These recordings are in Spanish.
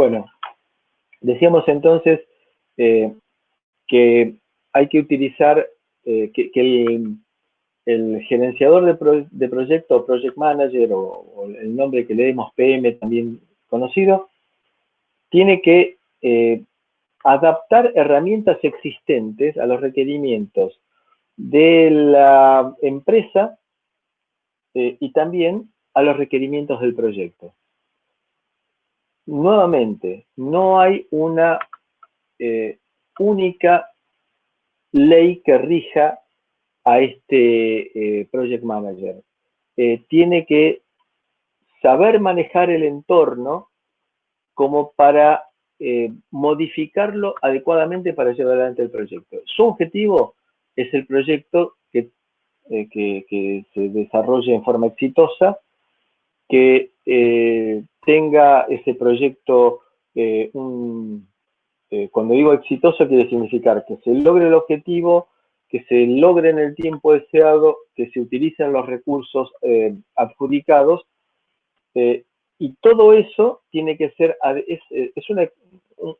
Bueno, decíamos entonces que hay que utilizar, que el gerenciador de proyecto o project manager o el nombre que le demos PM también conocido, tiene que adaptar herramientas existentes a los requerimientos de la empresa y también a los requerimientos del proyecto. Nuevamente, no hay una única ley que rija a este project manager. Tiene que saber manejar el entorno como para modificarlo adecuadamente para llevar adelante el proyecto. Su objetivo es el proyecto que se desarrolle en forma exitosa, que tenga ese proyecto cuando digo exitoso quiere significar que se logre el objetivo, que se logre en el tiempo deseado, que se utilicen los recursos adjudicados, y todo eso tiene que ser, es un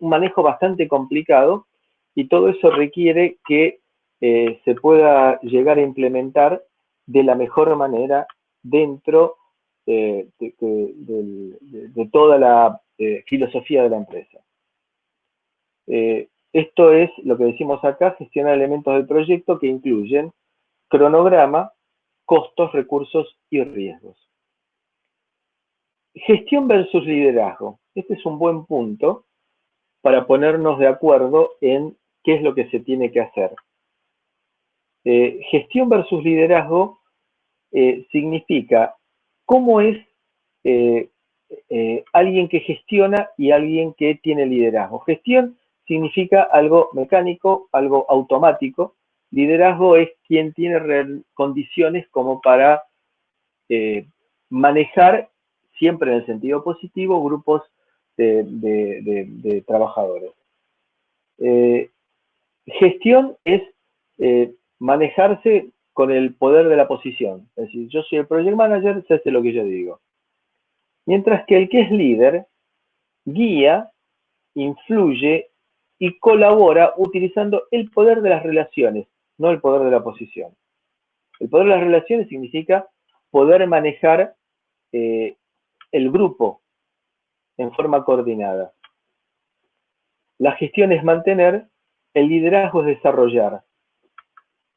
manejo bastante complicado, y todo eso requiere que se pueda llegar a implementar de la mejor manera dentro de toda la filosofía de la empresa. Esto es lo que decimos acá, gestionar elementos del proyecto que incluyen cronograma, costos, recursos y riesgos. Gestión versus liderazgo. Este es un buen punto para ponernos de acuerdo en qué es lo que se tiene que hacer. Gestión versus liderazgo significa cómo es alguien que gestiona y alguien que tiene liderazgo. Gestión significa algo mecánico, algo automático. Liderazgo es quien tiene condiciones como para manejar, siempre en el sentido positivo, grupos de trabajadores. Gestión es manejarse con el poder de la posición. Es decir, yo soy el project manager, se hace lo que yo digo. Mientras que el que es líder guía, influye y colabora utilizando el poder de las relaciones, no el poder de la posición. El poder de las relaciones significa poder manejar el grupo en forma coordinada. La gestión es mantener, el liderazgo es desarrollar.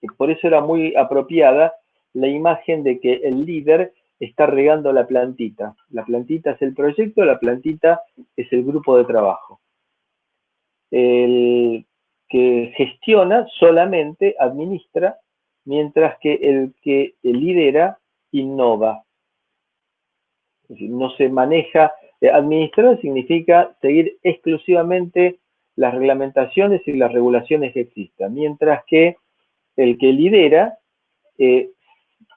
Y por eso era muy apropiada la imagen de que el líder está regando la plantita. La plantita es el proyecto, la plantita es el grupo de trabajo. El que gestiona solamente administra, mientras que el que lidera innova. Es decir, no se maneja. Administrar significa seguir exclusivamente las reglamentaciones y las regulaciones que existan, mientras que el que lidera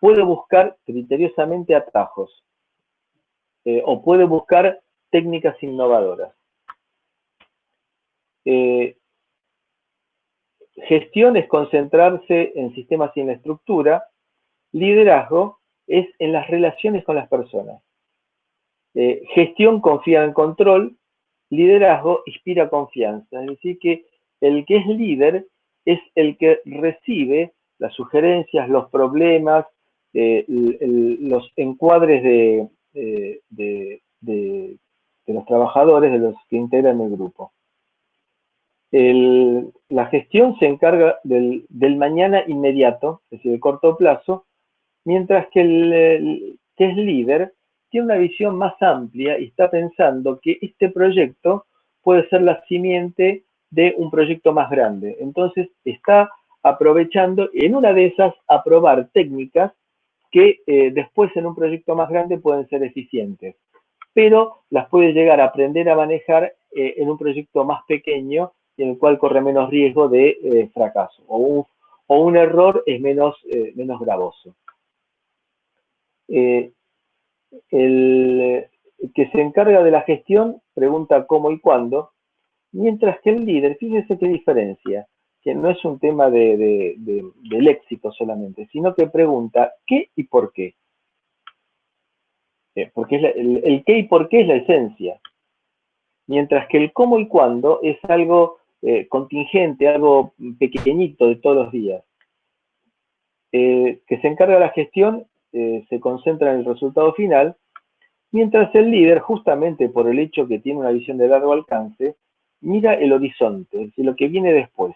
puede buscar criteriosamente atajos o puede buscar técnicas innovadoras. Gestión es concentrarse en sistemas y en la estructura. Liderazgo es en las relaciones con las personas. Gestión confía en control. Liderazgo inspira confianza. Es decir, que el que es líder es el que recibe las sugerencias, los problemas, los encuadres de los trabajadores, de los que integran el grupo. La gestión se encarga del mañana inmediato, es decir, de corto plazo, mientras que el que es líder tiene una visión más amplia y está pensando que este proyecto puede ser la simiente de un proyecto más grande. Entonces está aprovechando, en una de esas, aprobar técnicas que después en un proyecto más grande pueden ser eficientes, pero las puede llegar a aprender a manejar en un proyecto más pequeño y en el cual corre menos riesgo de fracaso, o un error es menos gravoso. El que se encarga de la gestión pregunta cómo y cuándo, mientras que el líder, fíjense qué diferencia, que no es un tema del éxito solamente, sino que pregunta qué y por qué. Porque el qué y por qué es la esencia. mientras que el cómo y cuándo es algo contingente, algo pequeñito de todos los días. Que se encarga de la gestión se concentra en el resultado final, mientras el líder, justamente por el hecho que tiene una visión de largo alcance, mira el horizonte, es decir, lo que viene después.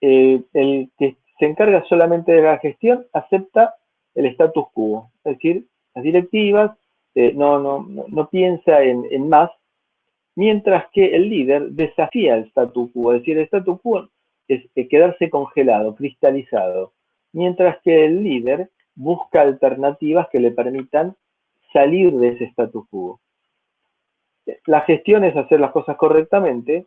El que se encarga solamente de la gestión acepta el status quo, es decir, las directivas no piensa en más, mientras que el líder desafía el status quo, es decir, el status quo es quedarse congelado, cristalizado, mientras que el líder busca alternativas que le permitan salir de ese status quo. La gestión es hacer las cosas correctamente,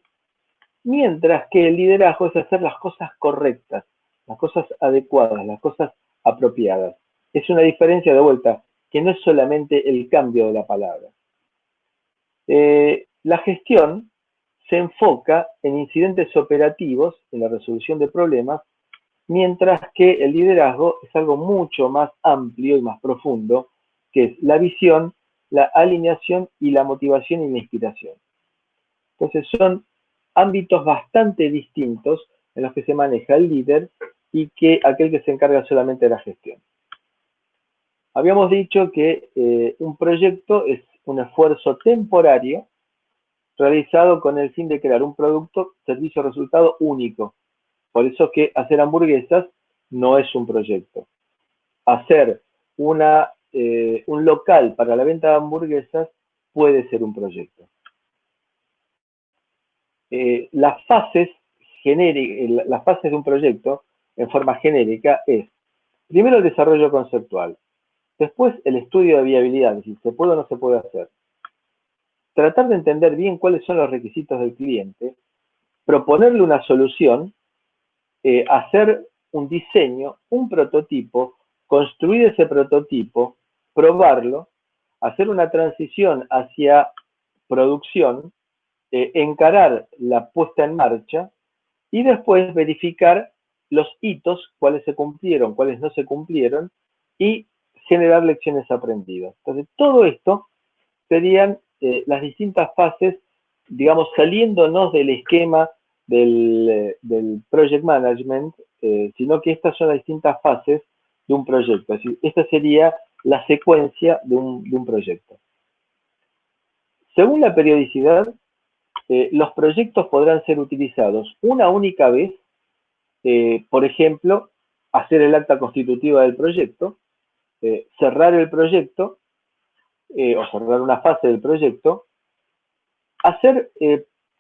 mientras que el liderazgo es hacer las cosas correctas, las cosas adecuadas, las cosas apropiadas. Es una diferencia de vuelta, que no es solamente el cambio de la palabra. La gestión se enfoca en incidentes operativos, en la resolución de problemas, mientras que el liderazgo es algo mucho más amplio y más profundo, que es la visión, la alineación y la motivación y la inspiración. Entonces son ámbitos bastante distintos en los que se maneja el líder y que aquel que se encarga solamente de la gestión. Habíamos dicho que un proyecto es un esfuerzo temporario realizado con el fin de crear un producto, servicio o resultado único. Por eso que hacer hamburguesas no es un proyecto. Hacer un local para la venta de hamburguesas puede ser un proyecto. Las fases de un proyecto en forma genérica es, primero el desarrollo conceptual, después el estudio de viabilidad, es decir, se puede o no se puede hacer. Tratar de entender bien cuáles son los requisitos del cliente, proponerle una solución, hacer un diseño, un prototipo, construir ese prototipo, probarlo, hacer una transición hacia producción, encarar la puesta en marcha y después verificar los hitos, cuáles se cumplieron, cuáles no se cumplieron y generar lecciones aprendidas. Entonces, todo esto serían las distintas fases, digamos, saliéndonos del esquema del project management, sino que estas son las distintas fases de un proyecto. Es decir, esta sería la secuencia de un proyecto. Según la periodicidad, los proyectos podrán ser utilizados una única vez, por ejemplo, hacer el acta constitutiva del proyecto, cerrar el proyecto, o cerrar una fase del proyecto, hacer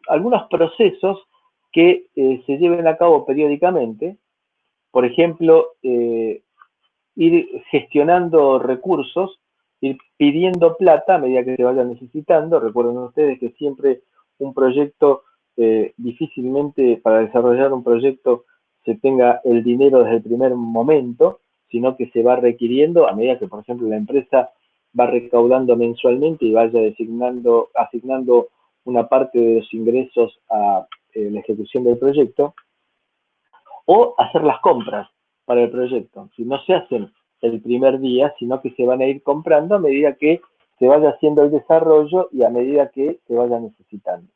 algunos procesos que se lleven a cabo periódicamente, por ejemplo, ir gestionando recursos, ir pidiendo plata a medida que se vayan necesitando. Recuerden ustedes que siempre un proyecto, difícilmente para desarrollar un proyecto se tenga el dinero desde el primer momento, sino que se va requiriendo a medida que, por ejemplo, la empresa va recaudando mensualmente y vaya asignando una parte de los ingresos a la ejecución del proyecto, o hacer las compras para el proyecto. Si no se hacen el primer día, sino que se van a ir comprando a medida que se vaya haciendo el desarrollo y a medida que se vaya necesitando.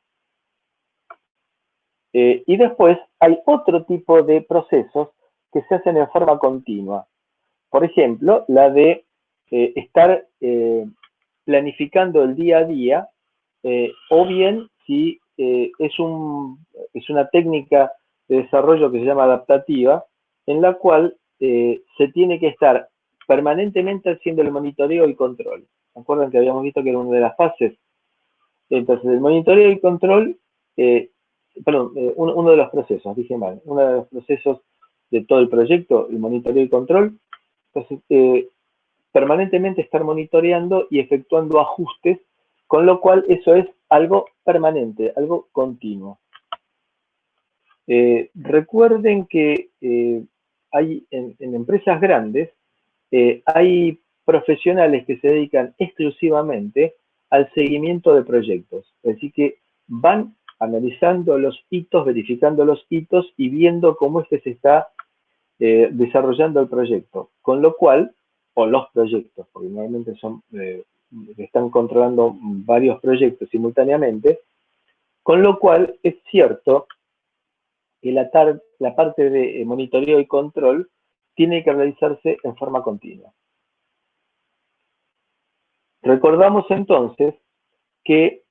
Y después hay otro tipo de procesos que se hacen en forma continua. Por ejemplo, la de estar planificando el día a día, o bien si es una técnica de desarrollo que se llama adaptativa, en la cual se tiene que estar permanentemente haciendo el monitoreo y control. ¿Se acuerdan que habíamos visto que era una de las fases? Entonces, el monitoreo y control, uno de los procesos, dije mal, uno de los procesos de todo el proyecto, el monitoreo y control. Entonces, permanentemente estar monitoreando y efectuando ajustes, con lo cual eso es algo permanente, algo continuo. Recuerden que hay en empresas grandes, hay profesionales que se dedican exclusivamente al seguimiento de proyectos. Así que van analizando los hitos, verificando los hitos y viendo cómo es que se está desarrollando el proyecto. Con lo cual, o los proyectos, porque normalmente son están controlando varios proyectos simultáneamente, con lo cual es cierto que la parte de monitoreo y control tiene que realizarse en forma continua. Recordamos entonces que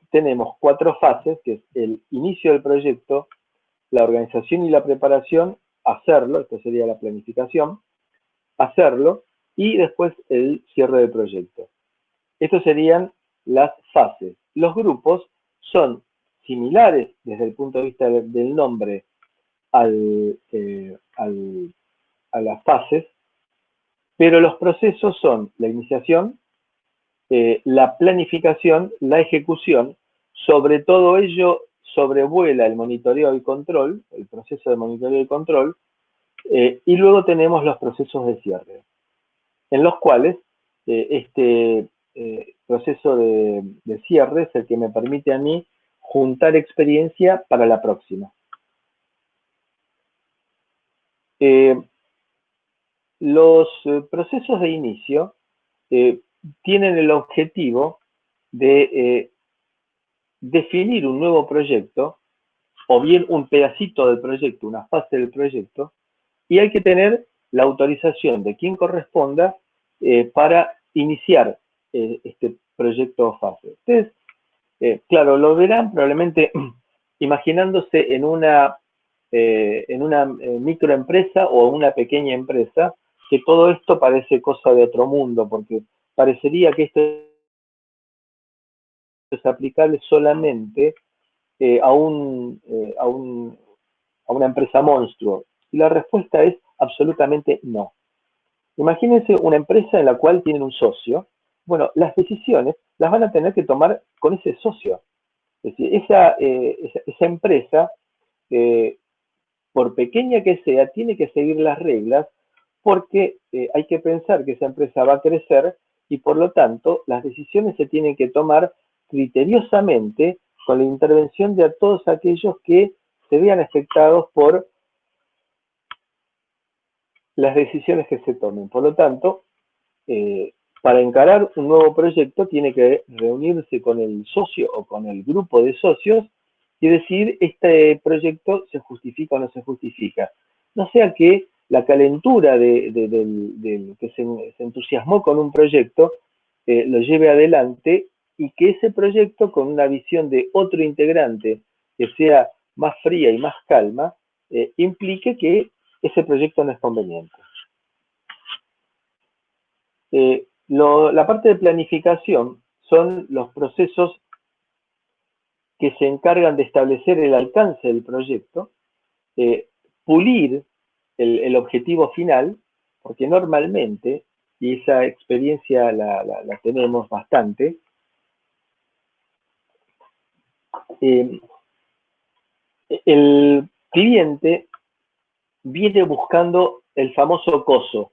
tenemos 4 fases, que es el inicio del proyecto, la organización y la preparación, hacerlo, esto sería la planificación, hacerlo, y después el cierre del proyecto. Estos serían las fases. Los grupos son similares desde el punto de vista del nombre a las fases, pero los procesos son la iniciación, la planificación, la ejecución. Sobre todo ello sobrevuela el monitoreo y control, el proceso de monitoreo y control, y luego tenemos los procesos de cierre, en los cuales este proceso de cierre es el que me permite a mí juntar experiencia para la próxima. Los procesos de inicio tienen el objetivo de definir un nuevo proyecto, o bien un pedacito del proyecto, una fase del proyecto, y hay que tener la autorización de quien corresponda para iniciar este proyecto o fase. Ustedes, claro, lo verán probablemente imaginándose en una microempresa o una pequeña empresa, que todo esto parece cosa de otro mundo, porque parecería que esto es aplicable solamente a una empresa monstruo. Y la respuesta es absolutamente no. Imagínense una empresa en la cual tienen un socio. Bueno, las decisiones las van a tener que tomar con ese socio. Es decir, esa empresa, por pequeña que sea, tiene que seguir las reglas, porque hay que pensar que esa empresa va a crecer y por lo tanto las decisiones se tienen que tomar criteriosamente con la intervención de todos aquellos que se vean afectados por las decisiones que se tomen. Por lo tanto, para encarar un nuevo proyecto tiene que reunirse con el socio o con el grupo de socios y decir este proyecto se justifica o no se justifica. No sea que la calentura del que se entusiasmó con un proyecto lo lleve adelante y que ese proyecto, con una visión de otro integrante que sea más fría y más calma, implique que ese proyecto no es conveniente. La parte de planificación son los procesos que se encargan de establecer el alcance del proyecto, pulir el objetivo final, porque normalmente, y esa experiencia la tenemos bastante, el cliente viene buscando el famoso coso,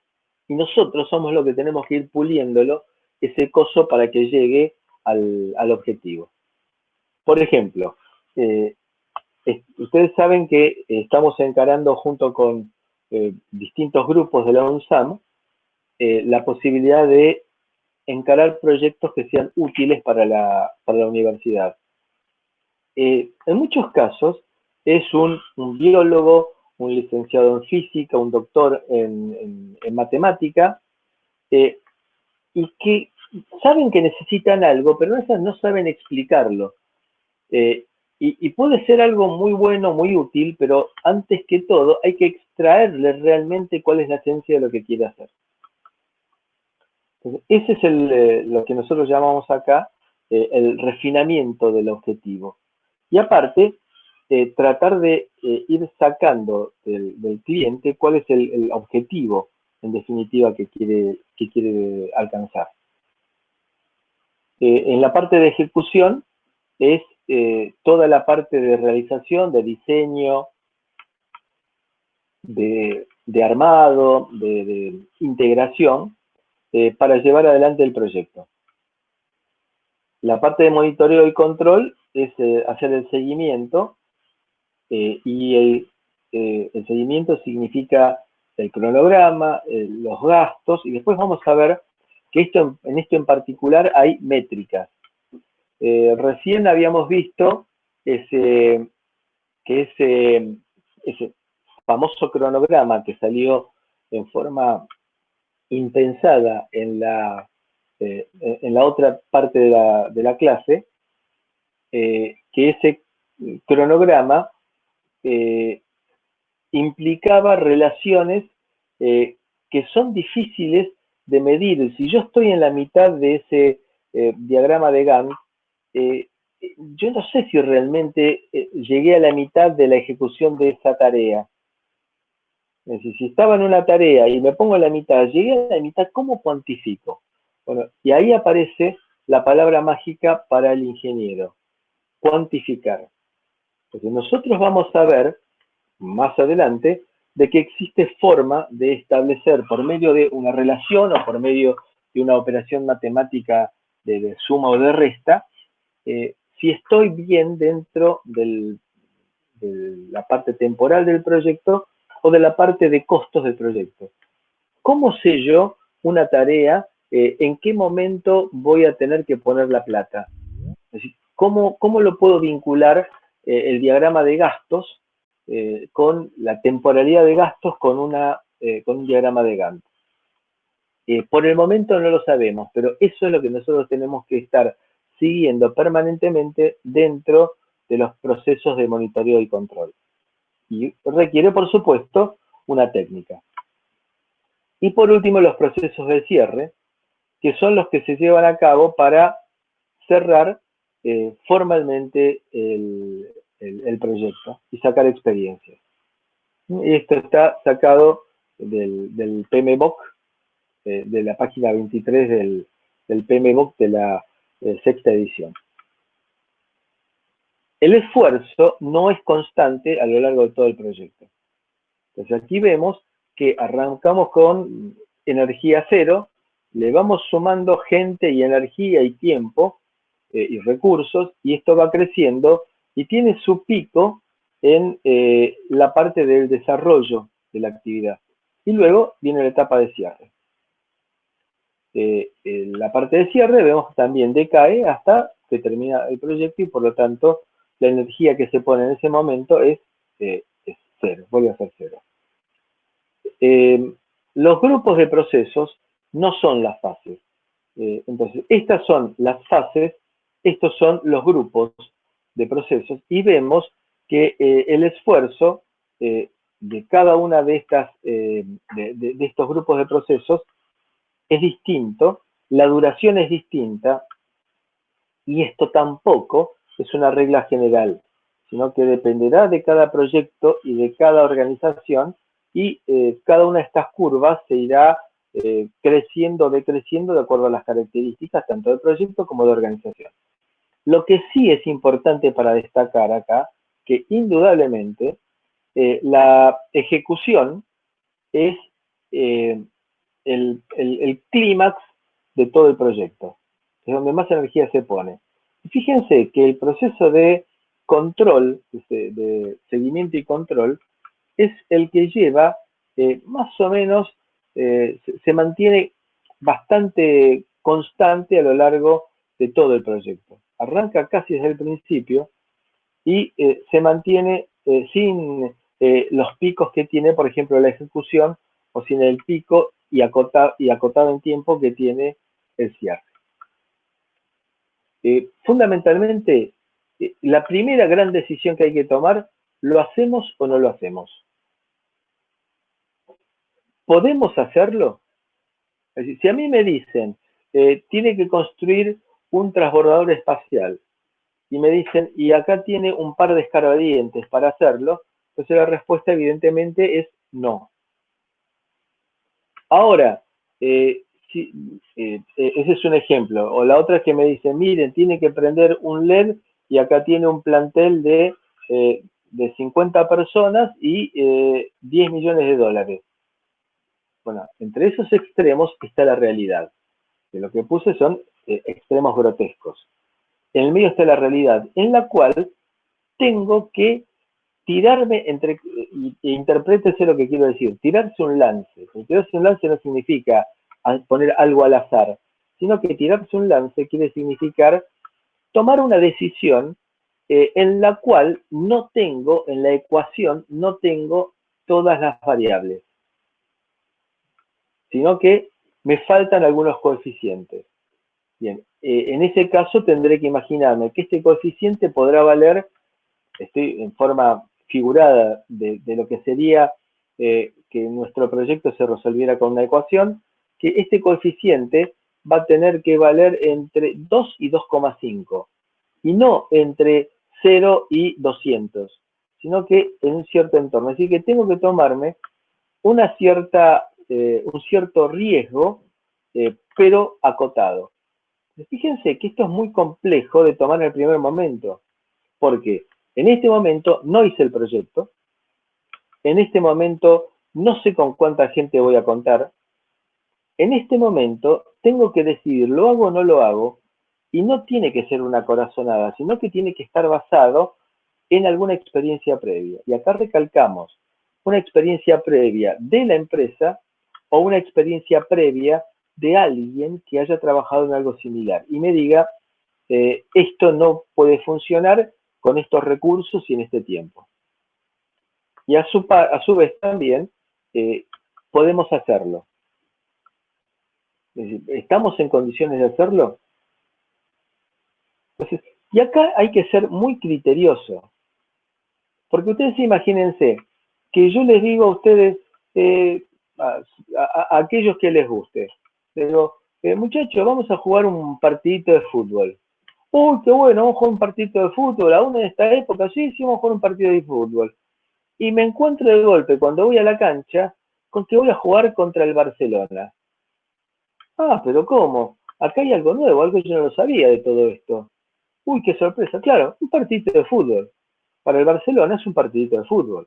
y nosotros somos los que tenemos que ir puliéndolo, ese coso, para que llegue al objetivo. Por ejemplo, ustedes saben que estamos encarando junto con distintos grupos de la UNSAM la posibilidad de encarar proyectos que sean útiles para la universidad. En muchos casos es un biólogo, un licenciado en física, un doctor en matemática, y que saben que necesitan algo, pero a veces no saben explicarlo. Y puede ser algo muy bueno, muy útil, pero antes que todo hay que extraerle realmente cuál es la esencia de lo que quiere hacer. Entonces, ese es lo que nosotros llamamos acá el refinamiento del objetivo. Y aparte, tratar de ir sacando del cliente cuál es el objetivo, en definitiva, que quiere alcanzar. En la parte de ejecución es toda la parte de realización, de diseño, de armado, de integración, para llevar adelante el proyecto. La parte de monitoreo y control es hacer el seguimiento, y el seguimiento significa el cronograma, los gastos, y después vamos a ver que en esto en particular hay métricas. Recién habíamos visto ese famoso cronograma que salió en forma impensada en la otra parte de la clase, que ese cronograma implicaba relaciones que son difíciles de medir. Si yo estoy en la mitad de ese diagrama de Gantt, yo no sé si realmente llegué a la mitad de la ejecución de esa tarea. Es decir, si estaba en una tarea y me pongo en la mitad, llegué a la mitad, ¿cómo cuantifico? Bueno, y ahí aparece la palabra mágica para el ingeniero, cuantificar. Porque nosotros vamos a ver más adelante de que existe forma de establecer por medio de una relación o por medio de una operación matemática de suma o de resta, si estoy bien dentro de la parte temporal del proyecto o de la parte de costos del proyecto. ¿Cómo sé yo una tarea? ¿En qué momento voy a tener que poner la plata? Es decir, ¿cómo lo puedo vincular el diagrama de gastos con la temporalidad de gastos con un diagrama de Gantt? Por el momento no lo sabemos, pero eso es lo que nosotros tenemos que estar siguiendo permanentemente dentro de los procesos de monitoreo y control. Y requiere, por supuesto, una técnica. Y por último, los procesos de cierre, que son los que se llevan a cabo para cerrar formalmente el proyecto y sacar experiencias. Y esto está sacado del PMBOK, de la página 23 del PMBOK de la sexta edición. El esfuerzo no es constante a lo largo de todo el proyecto. Entonces aquí vemos que arrancamos con energía cero, le vamos sumando gente y energía y tiempo y recursos, y esto va creciendo y tiene su pico en la parte del desarrollo de la actividad. Y luego viene la etapa de cierre. La parte de cierre vemos también decae hasta que termina el proyecto y por lo tanto la energía que se pone en ese momento es cero, vuelve a ser cero. Los grupos de procesos no son las fases. Entonces, estas son las fases, estos son los grupos de procesos y vemos que el esfuerzo de cada una de estos grupos de procesos es distinto, la duración es distinta y esto tampoco es una regla general, sino que dependerá de cada proyecto y de cada organización y cada una de estas curvas se irá creciendo o decreciendo de acuerdo a las características tanto del proyecto como de organización. Lo que sí es importante para destacar acá, que indudablemente la ejecución es el clímax de todo el proyecto, es donde más energía se pone. Y fíjense que el proceso de control, de seguimiento y control, es el que lleva más o menos, se mantiene bastante constante a lo largo de todo el proyecto. Arranca casi desde el principio y se mantiene sin los picos que tiene, por ejemplo, la ejecución o sin el pico y acotado en tiempo que tiene el cierre. Fundamentalmente, la primera gran decisión que hay que tomar, ¿lo hacemos o no lo hacemos? ¿Podemos hacerlo? Es decir, si a mí me dicen, tiene que construir un transbordador espacial, y me dicen, y acá tiene un par de escarbadientes para hacerlo, entonces la respuesta evidentemente es no. Ahora, ese es un ejemplo. O la otra es que me dicen, miren, tiene que prender un LED y acá tiene un plantel de 50 personas y 10 millones de dólares. Bueno, entre esos extremos está la realidad. Que lo que puse son extremos grotescos. En el medio está la realidad, en la cual tengo que tirarme interprétese lo que quiero decir, tirarse un lance. Tirarse un lance no significa poner algo al azar, sino que tirarse un lance quiere significar tomar una decisión en la cual no tengo, en la ecuación, no tengo todas las variables, sino que me faltan algunos coeficientes. Bien, en ese caso tendré que imaginarme que este coeficiente podrá valer, estoy en forma figurada de lo que sería que nuestro proyecto se resolviera con una ecuación, que este coeficiente va a tener que valer entre 2 y 2,5, y no entre 0 y 200, sino que en un cierto entorno. Así que tengo que tomarme un cierto riesgo, pero acotado. Fíjense que esto es muy complejo de tomar en el primer momento, porque en este momento no hice el proyecto, en este momento no sé con cuánta gente voy a contar, en este momento tengo que decidir, ¿lo hago o no lo hago? Y no tiene que ser una corazonada, sino que tiene que estar basado en alguna experiencia previa. Y acá recalcamos una experiencia previa de la empresa o una experiencia previa de alguien que haya trabajado en algo similar y me diga, esto no puede funcionar con estos recursos y en este tiempo. Y a su vez también podemos hacerlo. Es decir, ¿estamos en condiciones de hacerlo? Entonces, y acá hay que ser muy criterioso, porque ustedes imagínense que yo les digo a ustedes, a aquellos que les guste, pero muchachos, vamos a jugar un partidito de fútbol. Uy, qué bueno, vamos a jugar un partidito de fútbol, aún en esta época, sí, vamos a jugar un partido de fútbol. Y me encuentro de golpe cuando voy a la cancha con que voy a jugar contra el Barcelona. Ah, pero ¿cómo? Acá hay algo nuevo, algo que yo no lo sabía de todo esto. Uy, qué sorpresa, claro, un partidito de fútbol. Para el Barcelona es un partidito de fútbol.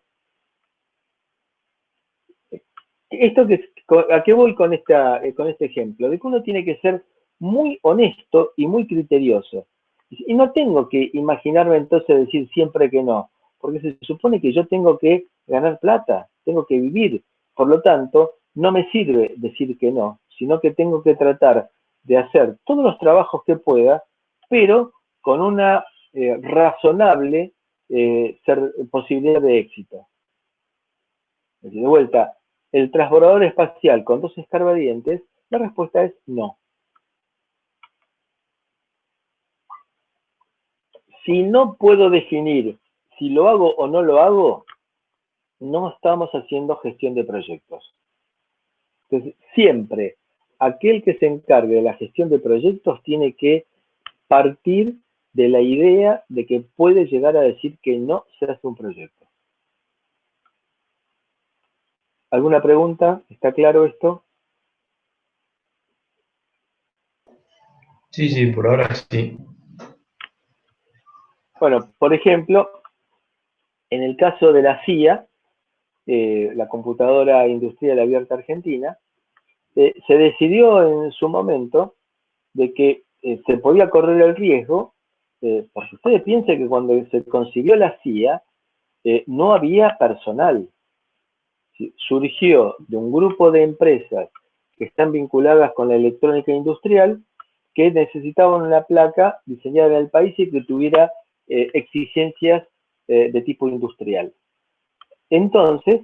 Esto que, ¿a qué voy con este ejemplo? De que uno tiene que ser muy honesto y muy criterioso. Y no tengo que imaginarme entonces decir siempre que no, porque se supone que yo tengo que ganar plata, tengo que vivir. Por lo tanto, no me sirve decir que no, sino que tengo que tratar de hacer todos los trabajos que pueda, pero con una razonable posibilidad de éxito. De vuelta, el transbordador espacial con dos escarbadientes, la respuesta es no. Si no puedo definir si lo hago o no lo hago, no estamos haciendo gestión de proyectos. Entonces, siempre aquel que se encargue de la gestión de proyectos tiene que partir de la idea de que puede llegar a decir que no se hace un proyecto. ¿Alguna pregunta? ¿Está claro esto? Sí, sí, por ahora sí. Bueno, por ejemplo, en el caso de la CIA, la computadora industrial abierta argentina, se decidió en su momento de que se podía correr el riesgo, porque ustedes piensen que cuando se consiguió la CIA, no había personal. Surgió de un grupo de empresas que están vinculadas con la electrónica industrial que necesitaban una placa diseñada en el país y que tuviera exigencias de tipo industrial. Entonces,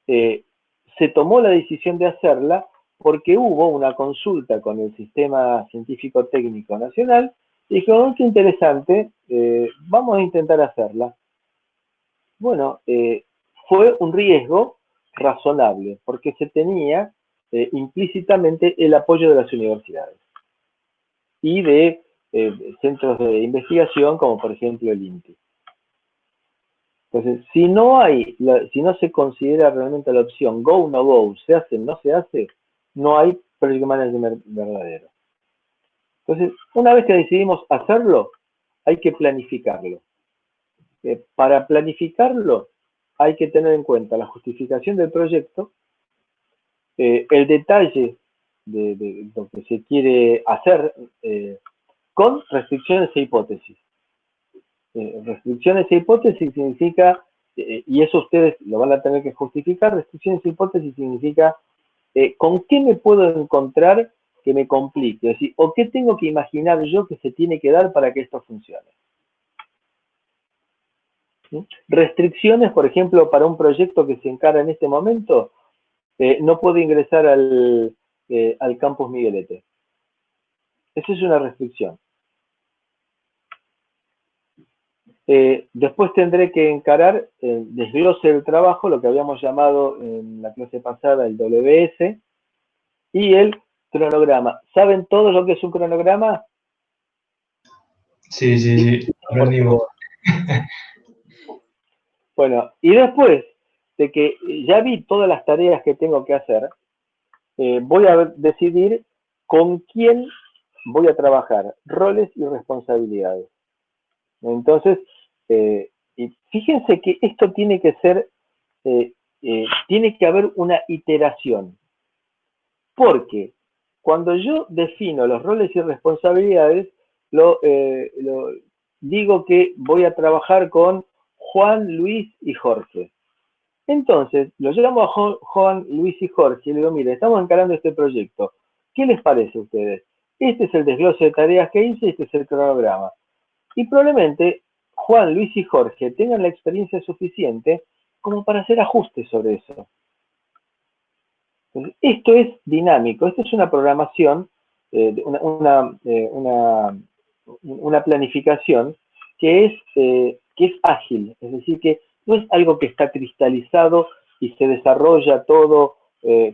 se tomó la decisión de hacerla porque hubo una consulta con el Sistema Científico Técnico Nacional y dijeron, oh, qué interesante, vamos a intentar hacerla. Bueno, fue un riesgo razonable porque se tenía implícitamente el apoyo de las universidades y de centros de investigación como por ejemplo el INTI. Entonces, si no se considera realmente la opción go o no go, se hace o no se hace, no hay project management verdadero. Entonces, una vez que decidimos hacerlo, hay que planificarlo. Para planificarlo, hay que tener en cuenta la justificación del proyecto, el detalle de lo que se quiere hacer con restricciones e hipótesis. Restricciones e hipótesis significa, y eso ustedes lo van a tener que justificar, restricciones e hipótesis significa ¿con qué me puedo encontrar que me complique? Es decir, ¿o qué tengo que imaginar yo que se tiene que dar para que esto funcione? ¿Sí? Restricciones, por ejemplo, para un proyecto que se encara en este momento, no puedo ingresar al campus Miguelete. Esa es una restricción. Después tendré que encarar el desglose del trabajo, lo que habíamos llamado en la clase pasada el WS, y el cronograma. ¿Saben todos lo que es un cronograma? Sí, sí, sí, Por aprendimos. favor. Bueno, y después de que ya vi todas las tareas que tengo que hacer, voy a decidir con quién voy a trabajar, roles y responsabilidades. Entonces, y fíjense que esto tiene que ser, tiene que haber una iteración, porque cuando yo defino los roles y responsabilidades, digo que voy a trabajar con Juan, Luis y Jorge. Entonces, lo llamo a Juan, Luis y Jorge y le digo, mire, estamos encarando este proyecto. ¿Qué les parece a ustedes? Este es el desglose de tareas que hice, este es el cronograma. Y probablemente Juan, Luis y Jorge tengan la experiencia suficiente como para hacer ajustes sobre eso. Entonces, esto es dinámico, esto es una programación, una planificación que es ágil, es decir, que no es algo que está cristalizado y se desarrolla todo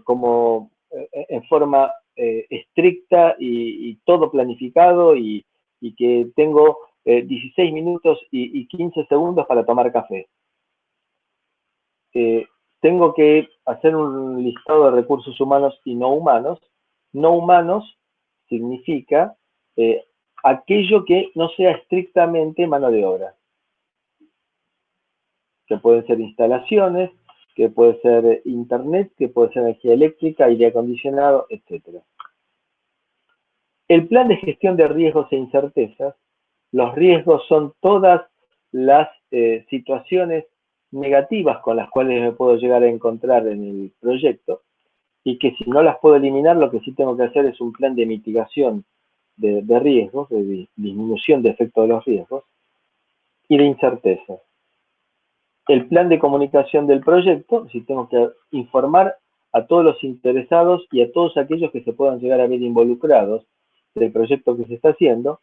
como en forma estricta y todo planificado y que tengo 16 minutos y 15 segundos para tomar café. Tengo que hacer un listado de recursos humanos y no humanos. No humanos significa aquello que no sea estrictamente mano de obra, que pueden ser instalaciones, que puede ser internet, que puede ser energía eléctrica, aire acondicionado, etc. El plan de gestión de riesgos e incertezas. Los riesgos son todas las situaciones negativas con las cuales me puedo llegar a encontrar en el proyecto y que si no las puedo eliminar, lo que sí tengo que hacer es un plan de mitigación de riesgos, de disminución de efecto de los riesgos y de incertezas. El plan de comunicación del proyecto, si tengo que informar a todos los interesados y a todos aquellos que se puedan llegar a ver involucrados del proyecto que se está haciendo.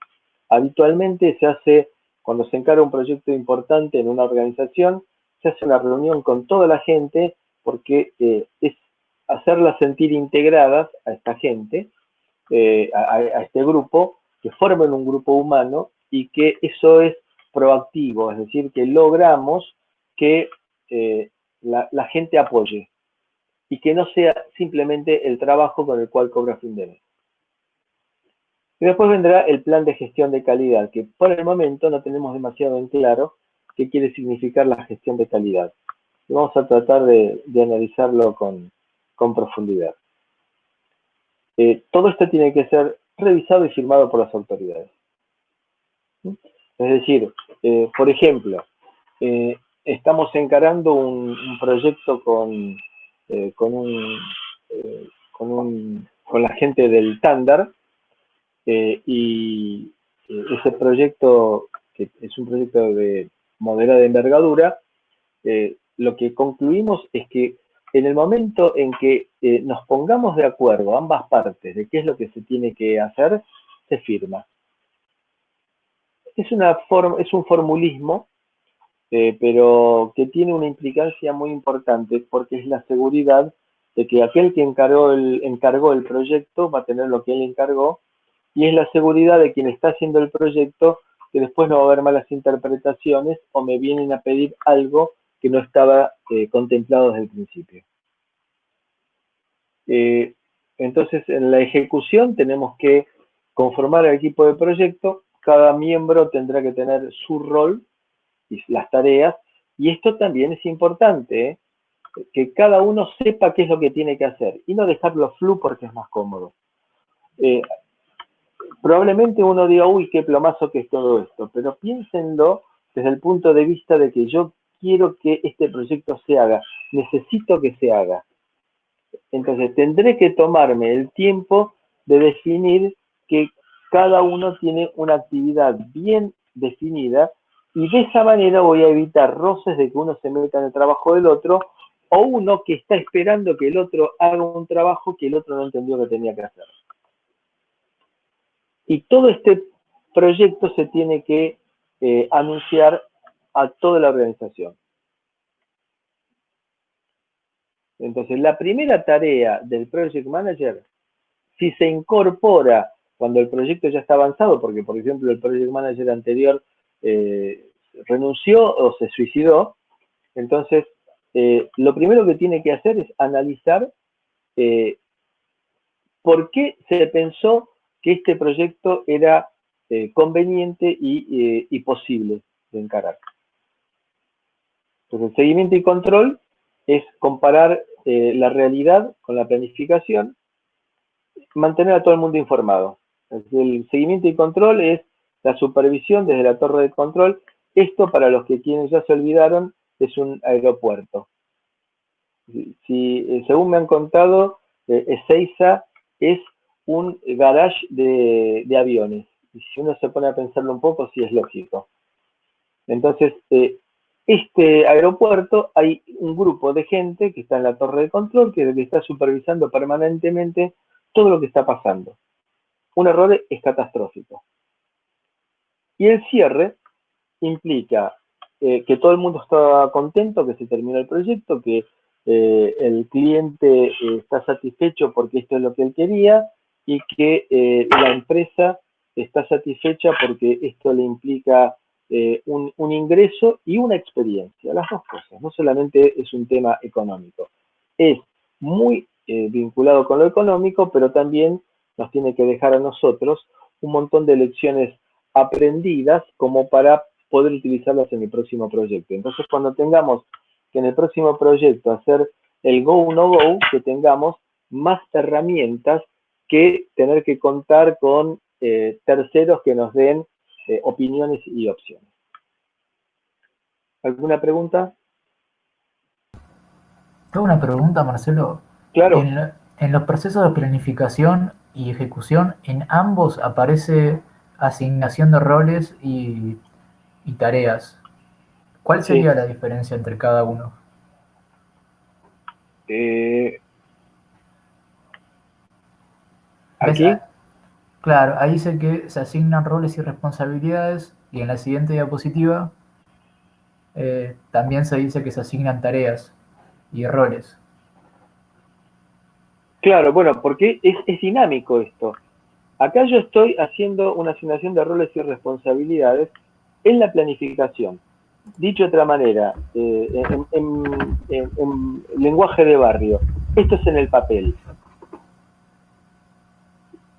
Habitualmente se hace, cuando se encara un proyecto importante en una organización, se hace una reunión con toda la gente porque es hacerlas sentir integradas a esta gente, a este grupo, que formen un grupo humano y que eso es proactivo, es decir, que logramos que la gente apoye y que no sea simplemente el trabajo con el cual cobra fin de mes. Y después vendrá el plan de gestión de calidad, que por el momento no tenemos demasiado en claro qué quiere significar la gestión de calidad. Y vamos a tratar de analizarlo con profundidad. Todo esto tiene que ser revisado y firmado por las autoridades. Es decir, por ejemplo, estamos encarando un proyecto con la gente del Tándar, y ese proyecto, que es un proyecto de moderada envergadura, lo que concluimos es que en el momento en que nos pongamos de acuerdo ambas partes de qué es lo que se tiene que hacer, se firma. Es un formulismo, pero que tiene una implicancia muy importante porque es la seguridad de que aquel que encargó el proyecto va a tener lo que él encargó, y es la seguridad de quien está haciendo el proyecto que después no va a haber malas interpretaciones o me vienen a pedir algo que no estaba contemplado desde el principio. Entonces, en la ejecución tenemos que conformar el equipo de proyecto, cada miembro tendrá que tener su rol y las tareas, y esto también es importante, que cada uno sepa qué es lo que tiene que hacer y no dejarlo flu porque es más cómodo. Probablemente uno diga, uy, qué plomazo que es todo esto, pero piénsenlo desde el punto de vista de que yo quiero que este proyecto se haga, necesito que se haga. Entonces tendré que tomarme el tiempo de definir que cada uno tiene una actividad bien definida y de esa manera voy a evitar roces de que uno se meta en el trabajo del otro o uno que está esperando que el otro haga un trabajo que el otro no entendió que tenía que hacer. Y todo este proyecto se tiene que anunciar a toda la organización. Entonces, la primera tarea del Project Manager, si se incorpora cuando el proyecto ya está avanzado, porque por ejemplo el Project Manager anterior renunció o se suicidó, entonces lo primero que tiene que hacer es analizar por qué se pensó que este proyecto era conveniente y posible de encarar. Entonces, el seguimiento y control es comparar la realidad con la planificación, mantener a todo el mundo informado. El seguimiento y control es la supervisión desde la torre de control. Esto, para los que quienes ya se olvidaron, es un aeropuerto. Según me han contado, Ezeiza es un garage de aviones. Y si uno se pone a pensarlo un poco, sí es lógico. Entonces, este aeropuerto, hay un grupo de gente que está en la torre de control, que está supervisando permanentemente todo lo que está pasando. Un error es catastrófico. Y el cierre implica que todo el mundo está contento, que se terminó el proyecto, que el cliente está satisfecho porque esto es lo que él quería y que la empresa está satisfecha porque esto le implica un ingreso y una experiencia, las dos cosas. No solamente es un tema económico, es muy vinculado con lo económico, pero también nos tiene que dejar a nosotros un montón de lecciones aprendidas como para poder utilizarlas en el próximo proyecto. Entonces, cuando tengamos que en el próximo proyecto hacer el go o no go, que tengamos más herramientas que tener que contar con terceros que nos den opiniones y opciones. ¿Alguna pregunta? Tengo una pregunta, Marcelo. Claro. En los procesos de planificación y ejecución, en ambos aparece asignación de roles y tareas. ¿Cuál Sí. sería la diferencia entre cada uno? ¿Ves? ¿Aquí? Claro, ahí dice que se asignan roles y responsabilidades y en la siguiente diapositiva también se dice que se asignan tareas y roles. Claro, bueno, porque es dinámico esto. Acá yo estoy haciendo una asignación de roles y responsabilidades en la planificación. Dicho de otra manera, en lenguaje de barrio, esto es en el papel.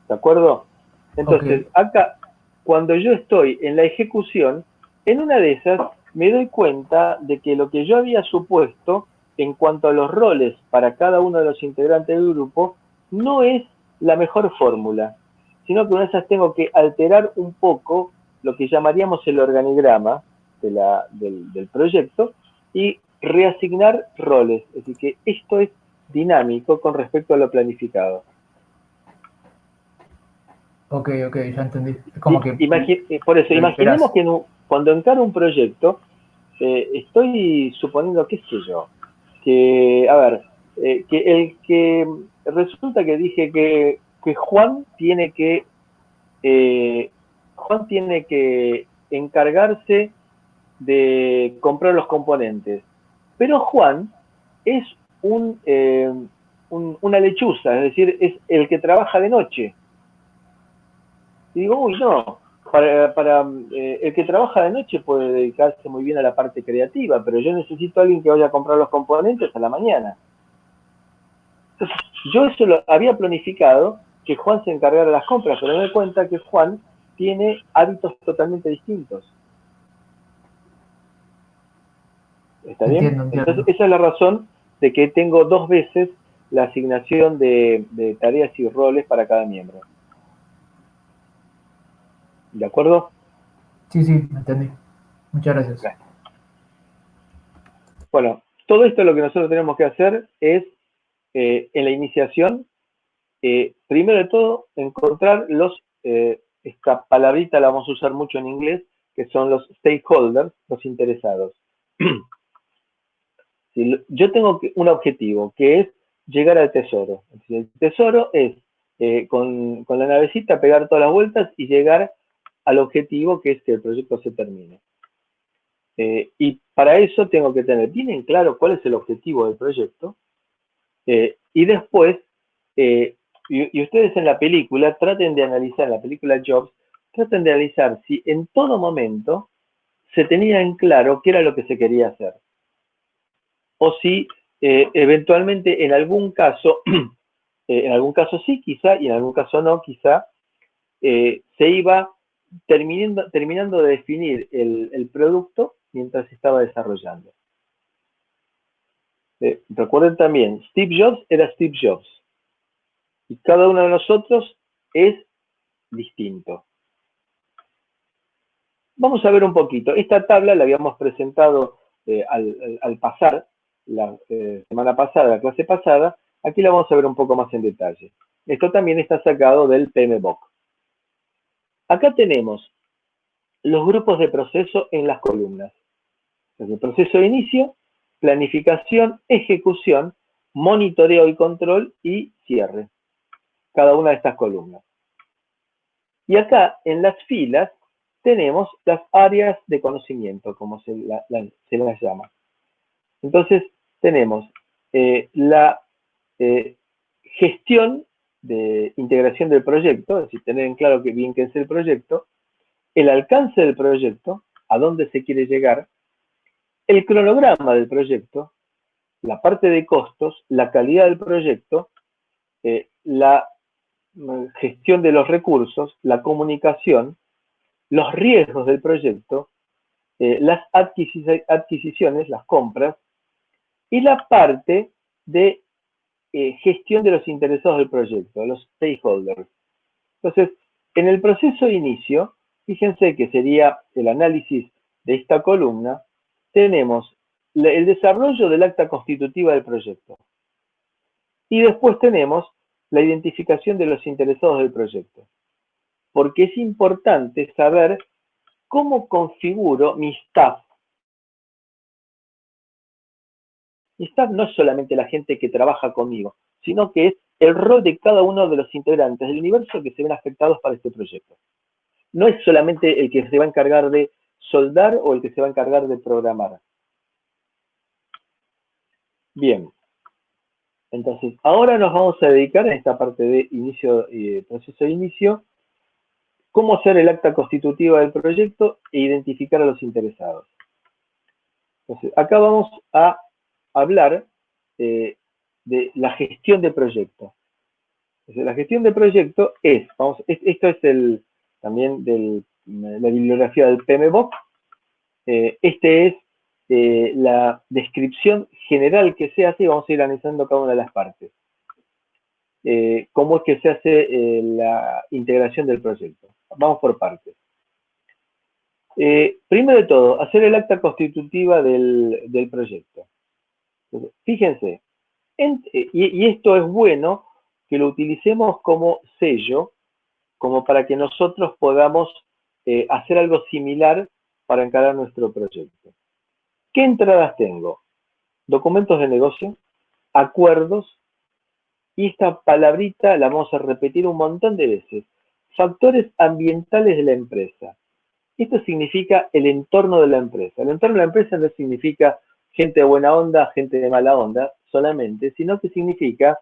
¿De acuerdo? Entonces, acá, cuando yo estoy en la ejecución, en una de esas me doy cuenta de que lo que yo había supuesto en cuanto a los roles para cada uno de los integrantes del grupo no es la mejor fórmula, sino que en esas tengo que alterar un poco lo que llamaríamos el organigrama del proyecto y reasignar roles. Es decir, que esto es dinámico con respecto a lo planificado. Ok, ya entendí. Es como que por eso, imaginemos esperás. que cuando encaro un proyecto, estoy suponiendo, qué sé yo, que, a ver, que resulta que dije que Juan tiene que encargarse de comprar los componentes, pero Juan es una lechuza, es decir, es el que trabaja de noche. Y digo, uy, no, el que trabaja de noche puede dedicarse muy bien a la parte creativa, pero yo necesito a alguien que vaya a comprar los componentes a la mañana. Entonces, yo eso lo había planificado, que Juan se encargara de las compras, pero me doy cuenta que Juan tiene hábitos totalmente distintos. ¿Está bien? Entiendo. Entonces, esa es la razón de que tengo 2 veces la asignación de tareas y roles para cada miembro. ¿De acuerdo? Sí, me entendí. Muchas gracias. Bueno, todo esto lo que nosotros tenemos que hacer es en la iniciación, primero de todo, encontrar esta palabrita la vamos a usar mucho en inglés, que son los stakeholders, los interesados. Yo tengo un objetivo, que es llegar al tesoro. El tesoro es, con la navecita, pegar todas las vueltas y llegar al objetivo, que es que el proyecto se termine. Y para eso tengo que tener bien en claro cuál es el objetivo del proyecto. Y después, y ustedes en la película traten de analizar, en la película Jobs, traten de analizar si en todo momento se tenía en claro qué era lo que se quería hacer. O si eventualmente en algún caso sí, quizá, y en algún caso no, quizá, se iba terminando de definir el producto mientras se estaba desarrollando. Recuerden también, Steve Jobs era Steve Jobs. Y cada uno de nosotros es distinto. Vamos a ver un poquito. Esta tabla la habíamos presentado al pasar, la semana pasada, la clase pasada. Aquí la vamos a ver un poco más en detalle. Esto también está sacado del PMBOK. Acá tenemos los grupos de proceso en las columnas. El proceso de inicio, planificación, ejecución, monitoreo y control y cierre. Cada una de estas columnas. Y acá en las filas tenemos las áreas de conocimiento, como se las llama. Entonces tenemos la gestión de integración del proyecto, es decir, tener en claro qué es el proyecto, el alcance del proyecto, a dónde se quiere llegar, el cronograma del proyecto, la parte de costos, la calidad del proyecto, la gestión de los recursos, la comunicación, los riesgos del proyecto, las adquisiciones, las compras, y la parte de gestión de los interesados del proyecto, los stakeholders. Entonces, en el proceso de inicio, fíjense que sería el análisis de esta columna, tenemos el desarrollo del acta constitutiva del proyecto. Y después tenemos la identificación de los interesados del proyecto. Porque es importante saber cómo configuro mi staff. Mi staff no es solamente la gente que trabaja conmigo, sino que es el rol de cada uno de los integrantes del universo que se ven afectados para este proyecto. No es solamente el que se va a encargar de soldar o el que se va a encargar de programar. Bien. Entonces, ahora nos vamos a dedicar a esta parte de inicio, proceso de inicio, cómo hacer el acta constitutiva del proyecto e identificar a los interesados. Entonces, acá vamos a hablar de la gestión de proyecto. Entonces, la gestión de proyecto es, esto es también de la bibliografía del PMBOK. Este es la descripción general que se hace y vamos a ir analizando cada una de las partes. Cómo es que se hace la integración del proyecto. Vamos por partes. Primero de todo, hacer el acta constitutiva del proyecto. Entonces, fíjense, y esto es bueno que lo utilicemos como sello, como para que nosotros podamos hacer algo similar para encarar nuestro proyecto. ¿Qué entradas tengo? Documentos de negocio, acuerdos, y esta palabrita la vamos a repetir un montón de veces. Factores ambientales de la empresa. Esto significa el entorno de la empresa. El entorno de la empresa no significa gente de buena onda, gente de mala onda solamente, sino que significa,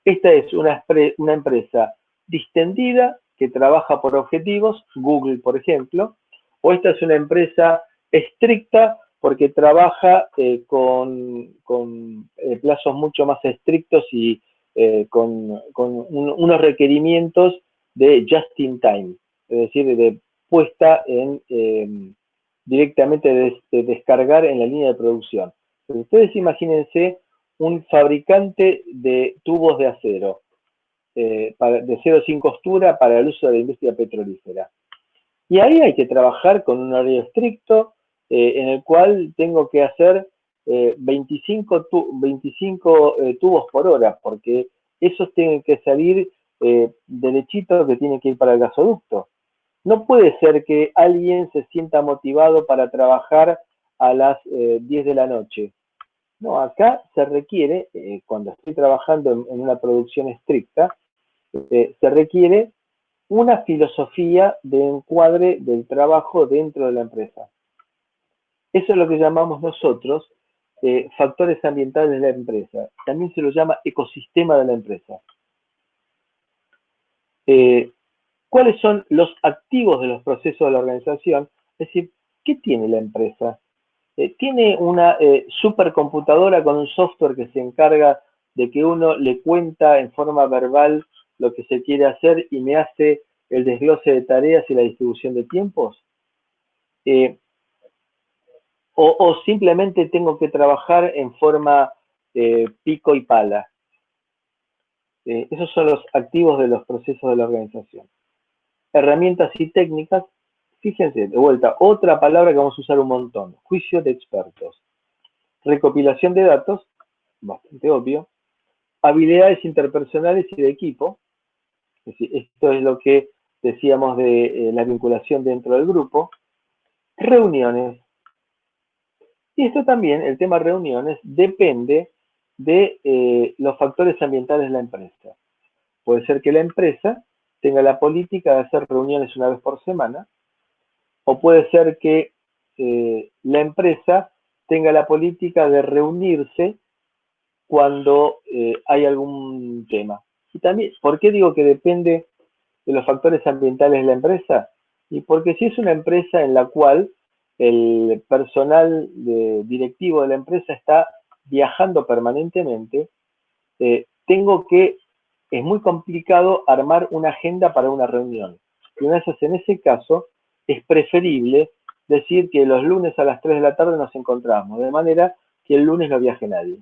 esta es una empresa distendida que trabaja por objetivos, Google por ejemplo, o esta es una empresa estricta porque trabaja con plazos mucho más estrictos y con unos requerimientos de just in time, es decir, de puesta en directamente de descargar en la línea de producción. Pero ustedes imagínense un fabricante de tubos de acero, de acero sin costura para el uso de la industria petrolífera. Y ahí hay que trabajar con un horario estricto, en el cual tengo que hacer 25 tubos por hora, porque esos tienen que salir derechitos, que tienen que ir para el gasoducto. No puede ser que alguien se sienta motivado para trabajar a las 10 de la noche. No, acá se requiere, cuando estoy trabajando en una producción estricta, se requiere una filosofía de encuadre del trabajo dentro de la empresa. Eso es lo que llamamos nosotros factores ambientales de la empresa. También se lo llama ecosistema de la empresa. ¿Cuáles son los activos de los procesos de la organización? Es decir, ¿qué tiene la empresa? Tiene una supercomputadora con un software que se encarga de que uno le cuenta en forma verbal lo que se quiere hacer y me hace el desglose de tareas y la distribución de tiempos. O simplemente tengo que trabajar en forma pico y pala. Esos son los activos de los procesos de la organización. Herramientas y técnicas. Fíjense, de vuelta, otra palabra que vamos a usar un montón. Juicio de expertos. Recopilación de datos, bastante obvio. Habilidades interpersonales y de equipo. Es decir, esto es lo que decíamos de la vinculación dentro del grupo. Reuniones. Y esto también, el tema reuniones, depende de los factores ambientales de la empresa. Puede ser que la empresa tenga la política de hacer reuniones una vez por semana, o puede ser que la empresa tenga la política de reunirse cuando hay algún tema. Y también, ¿por qué digo que depende de los factores ambientales de la empresa? Y porque si es una empresa en la cual el personal directivo de la empresa está viajando permanentemente, es muy complicado armar una agenda para una reunión. Y una vez en ese caso, es preferible decir que los lunes a las 3 de la tarde nos encontramos, de manera que el lunes no viaje nadie.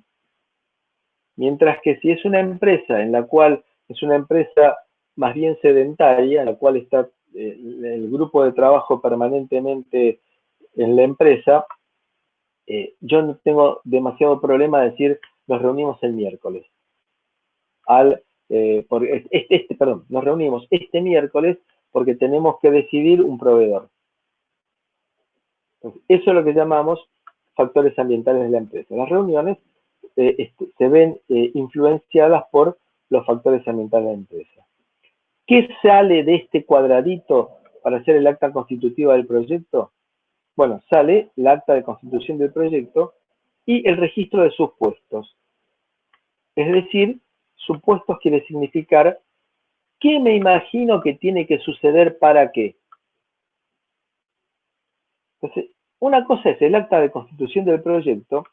Mientras que si es una empresa en la cual es una empresa más bien sedentaria, en la cual está el grupo de trabajo permanentemente en la empresa, yo no tengo demasiado problema de decir nos reunimos el miércoles. Nos reunimos este miércoles porque tenemos que decidir un proveedor. Entonces, eso es lo que llamamos factores ambientales de la empresa. Las reuniones se ven influenciadas por los factores ambientales de la empresa. ¿Qué sale de este cuadradito para hacer el acta constitutiva del proyecto? Bueno, sale el acta de constitución del proyecto y el registro de sus puestos. Es decir, supuestos quiere significar qué me imagino que tiene que suceder para qué. Entonces, una cosa es el acta de constitución del proyecto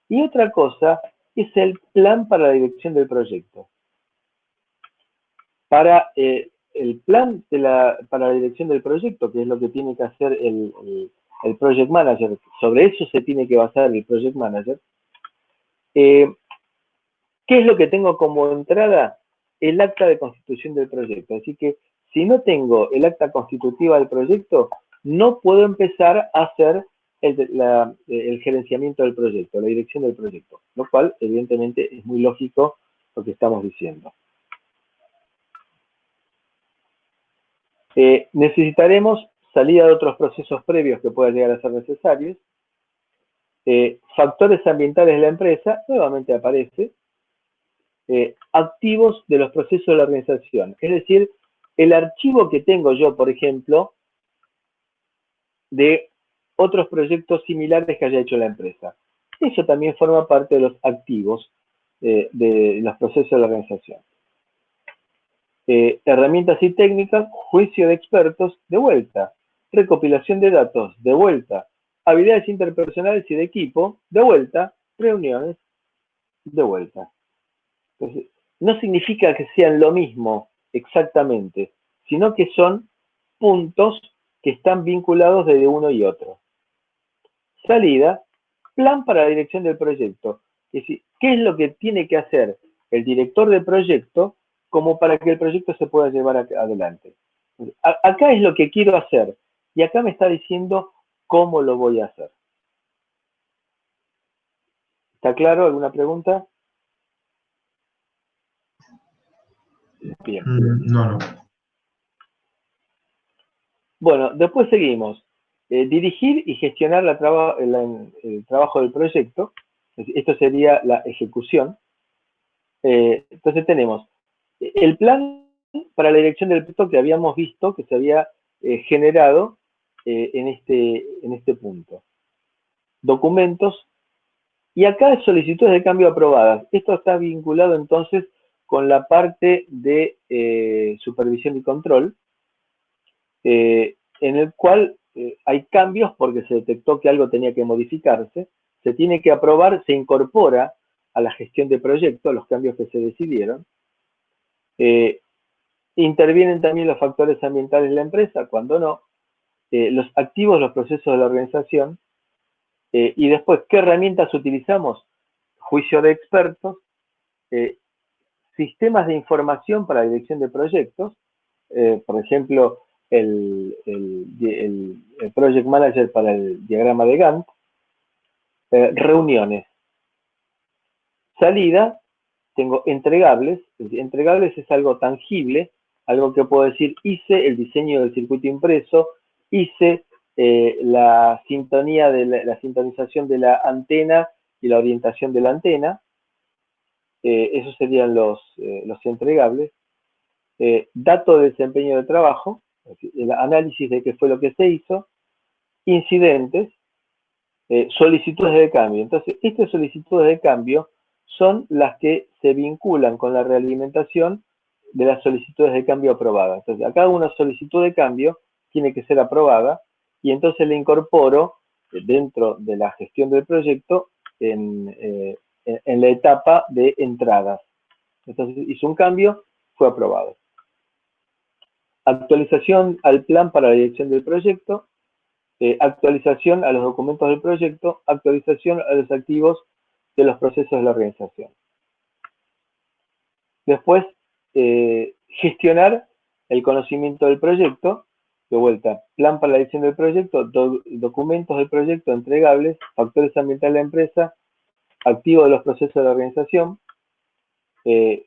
y otra cosa es el plan para la dirección del proyecto. Para el plan para la dirección del proyecto, que es lo que tiene que hacer el Project Manager, sobre eso se tiene que basar el Project Manager. ¿Qué es lo que tengo como entrada? El acta de constitución del proyecto. Así que si no tengo el acta constitutiva del proyecto, no puedo empezar a hacer el gerenciamiento del proyecto, la dirección del proyecto, lo cual evidentemente es muy lógico lo que estamos diciendo. Necesitaremos salida de otros procesos previos que puedan llegar a ser necesarios. Factores ambientales de la empresa, nuevamente aparece. Activos de los procesos de la organización. Es decir, el archivo que tengo yo, por ejemplo, de otros proyectos similares que haya hecho la empresa. Eso también forma parte de los activos de los procesos de la organización. Herramientas y técnicas, juicio de expertos, de vuelta. Recopilación de datos, de vuelta. Habilidades interpersonales y de equipo, de vuelta. Reuniones, de vuelta. Entonces, no significa que sean lo mismo exactamente, sino que son puntos que están vinculados desde uno y otro. Salida, plan para la dirección del proyecto. Es decir, ¿qué es lo que tiene que hacer el director del proyecto como para que el proyecto se pueda llevar adelante? Acá es lo que quiero hacer y acá me está diciendo cómo lo voy a hacer. ¿Está claro? ¿Alguna pregunta? Bien. No, no. Bueno, después seguimos. Dirigir y gestionar el trabajo del proyecto. Esto sería la ejecución. Entonces tenemos el plan para la dirección del proyecto que habíamos visto que se había generado en este punto. Documentos. Y acá solicitudes de cambio aprobadas. Esto está vinculado entonces con la parte de supervisión y control, en el cual hay cambios porque se detectó que algo tenía que modificarse, se tiene que aprobar, se incorpora a la gestión de proyectos los cambios que se decidieron. Intervienen también los factores ambientales de la empresa, cuando no, los activos, los procesos de la organización, y después, ¿qué herramientas utilizamos? Juicio de expertos, sistemas de información para la dirección de proyectos, por ejemplo, el Project Manager para el diagrama de Gantt, reuniones. Salida, tengo entregables. Entregables es algo tangible, algo que puedo decir, hice el diseño del circuito impreso, hice la sintonía de la sintonización de la antena y la orientación de la antena. Esos serían los entregables. Dato de desempeño de trabajo, el análisis de qué fue lo que se hizo, incidentes, solicitudes de cambio. Entonces, estas solicitudes de cambio son las que se vinculan con la realimentación de las solicitudes de cambio aprobadas. Entonces, a cada una solicitud de cambio tiene que ser aprobada y entonces le incorporo dentro de la gestión del proyecto en la etapa de entradas. Entonces, hizo un cambio, fue aprobado. Actualización al plan para la dirección del proyecto, actualización a los documentos del proyecto, actualización a los activos de los procesos de la organización. Después, gestionar el conocimiento del proyecto, de vuelta, plan para la dirección del proyecto, documentos del proyecto entregables, factores ambientales de la empresa, activos de los procesos de la organización,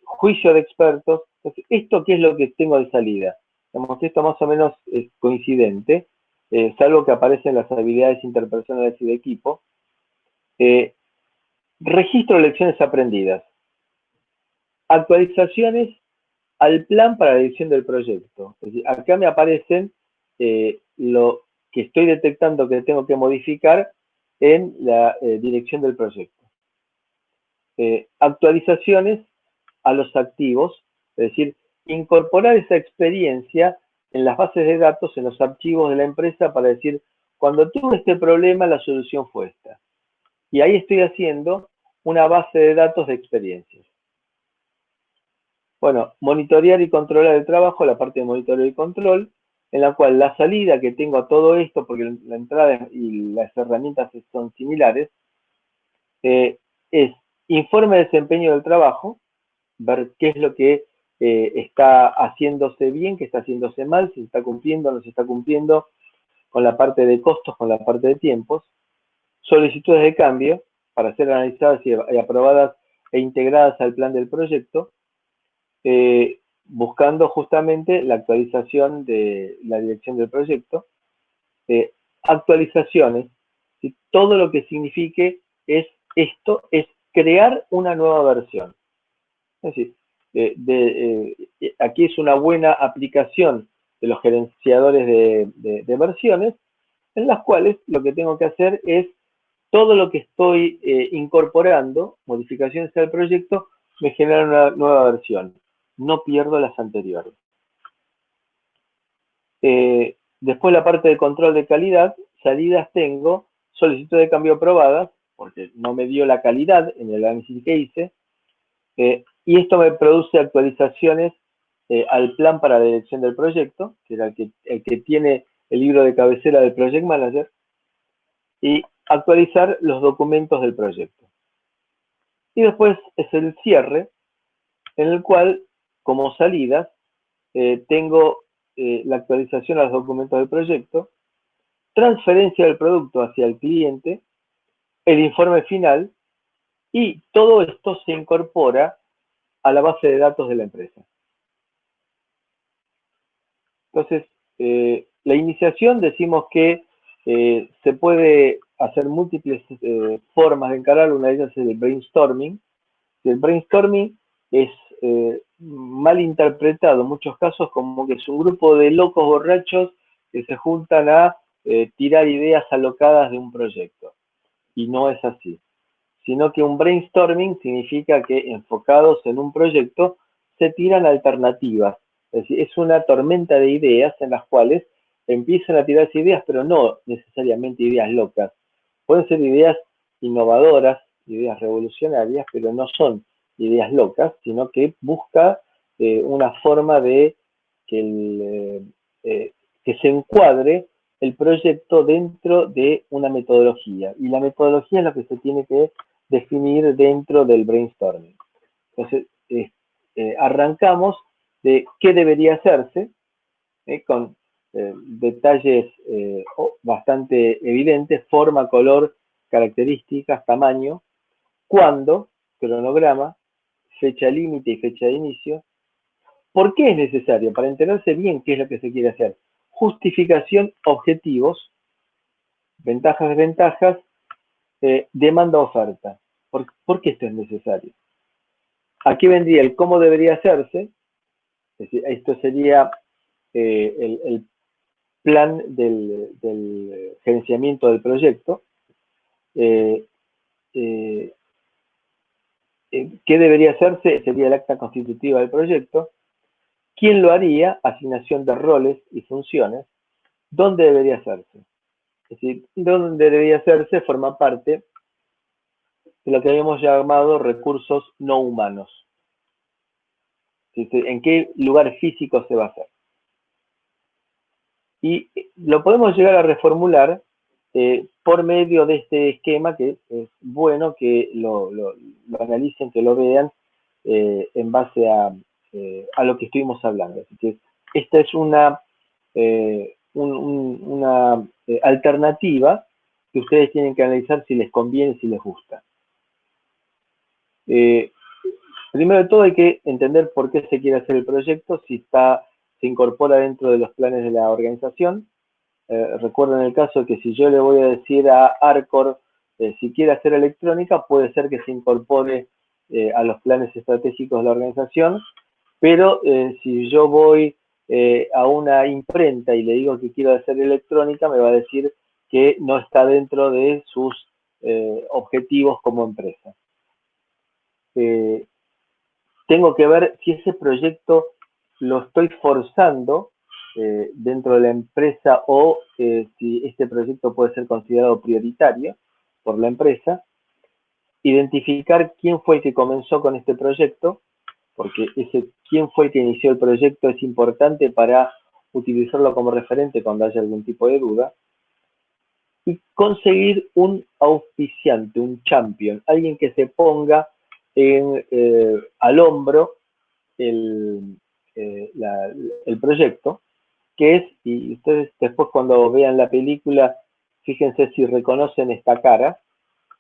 juicio de expertos. Entonces, ¿esto qué es lo que tengo de salida? Digamos que esto más o menos es coincidente, salvo que aparecen las habilidades interpersonales y de equipo. Registro de lecciones aprendidas. Actualizaciones al plan para la dirección del proyecto. Es decir, acá me aparecen lo que estoy detectando que tengo que modificar en la dirección del proyecto. Actualizaciones a los activos, es decir, incorporar esa experiencia en las bases de datos, en los archivos de la empresa para decir, cuando tuve este problema, la solución fue esta. Y ahí estoy haciendo una base de datos de experiencias. Bueno, monitorear y controlar el trabajo, la parte de monitoreo y control, en la cual la salida que tengo a todo esto, porque la entrada y las herramientas son similares, es informe de desempeño del trabajo, ver qué es lo que está haciéndose bien, qué está haciéndose mal, si se está cumpliendo o no se está cumpliendo, con la parte de costos, con la parte de tiempos, solicitudes de cambio para ser analizadas y aprobadas e integradas al plan del proyecto, buscando justamente la actualización de la dirección del proyecto, actualizaciones, y todo lo que signifique esto es crear una nueva versión. Es decir, aquí es una buena aplicación de los gerenciadores de versiones, en las cuales lo que tengo que hacer es todo lo que estoy incorporando, modificaciones al proyecto, me genera una nueva versión. No pierdo las anteriores. Después la parte de control de calidad, salidas tengo, solicitud de cambio aprobadas, porque no me dio la calidad en el análisis que hice, y esto me produce actualizaciones al plan para la dirección del proyecto, que era el que tiene el libro de cabecera del Project Manager, y actualizar los documentos del proyecto. Y después es el cierre, en el cual, como salidas, tengo la actualización a los documentos del proyecto, transferencia del producto hacia el cliente, el informe final Y todo esto se incorpora a la base de datos de la empresa. Entonces, la iniciación decimos que se puede hacer múltiples formas de encarar. Una de ellas es el brainstorming. El brainstorming es mal interpretado en muchos casos como que es un grupo de locos borrachos que se juntan a tirar ideas alocadas de un proyecto. Y no es así. Sino que un brainstorming significa que enfocados en un proyecto se tiran alternativas. Es decir, es una tormenta de ideas en las cuales empiezan a tirarse ideas, pero no necesariamente ideas locas. Pueden ser ideas innovadoras, ideas revolucionarias, pero no son ideas locas, sino que busca una forma de que se encuadre el proyecto dentro de una metodología. Y la metodología es lo que se tiene que definir dentro del brainstorming. Entonces, arrancamos de qué debería hacerse, con detalles bastante evidentes: forma, color, características, tamaño, cuándo, cronograma, fecha límite y fecha de inicio. ¿Por qué es necesario? Para enterarse bien qué es lo que se quiere hacer. Justificación, objetivos, ventajas, desventajas, demanda, oferta. ¿Por qué esto es necesario? Aquí vendría el cómo debería hacerse. Es decir, esto sería el plan del gerenciamiento del proyecto. ¿Qué debería hacerse? Sería el acta constitutiva del proyecto. ¿Quién lo haría? Asignación de roles y funciones. ¿Dónde debería hacerse? Es decir, dónde debería hacerse forma parte de lo que habíamos llamado recursos no humanos. ¿En qué lugar físico se va a hacer? Y lo podemos llegar a reformular por medio de este esquema, que es bueno que lo analicen, que lo vean en base a lo que estuvimos hablando. Así que esta es una alternativa que ustedes tienen que analizar si les conviene, si les gusta. Primero de todo hay que entender por qué se quiere hacer el proyecto, si se incorpora dentro de los planes de la organización. Recuerden el caso que si yo le voy a decir a Arcor si quiere hacer electrónica, puede ser que se incorpore a los planes estratégicos de la organización, pero si yo voy a una imprenta y le digo que quiero hacer electrónica, me va a decir que no está dentro de sus objetivos como empresa. Tengo que ver si ese proyecto lo estoy forzando dentro de la empresa o si este proyecto puede ser considerado prioritario por la empresa. Identificar quién fue el que comenzó con este proyecto, porque quién fue el que inició el proyecto es importante para utilizarlo como referente cuando haya algún tipo de duda. Y conseguir un auspiciante, un champion, alguien que se ponga al hombro el proyecto, que es, y ustedes después cuando vean la película, fíjense si reconocen esta cara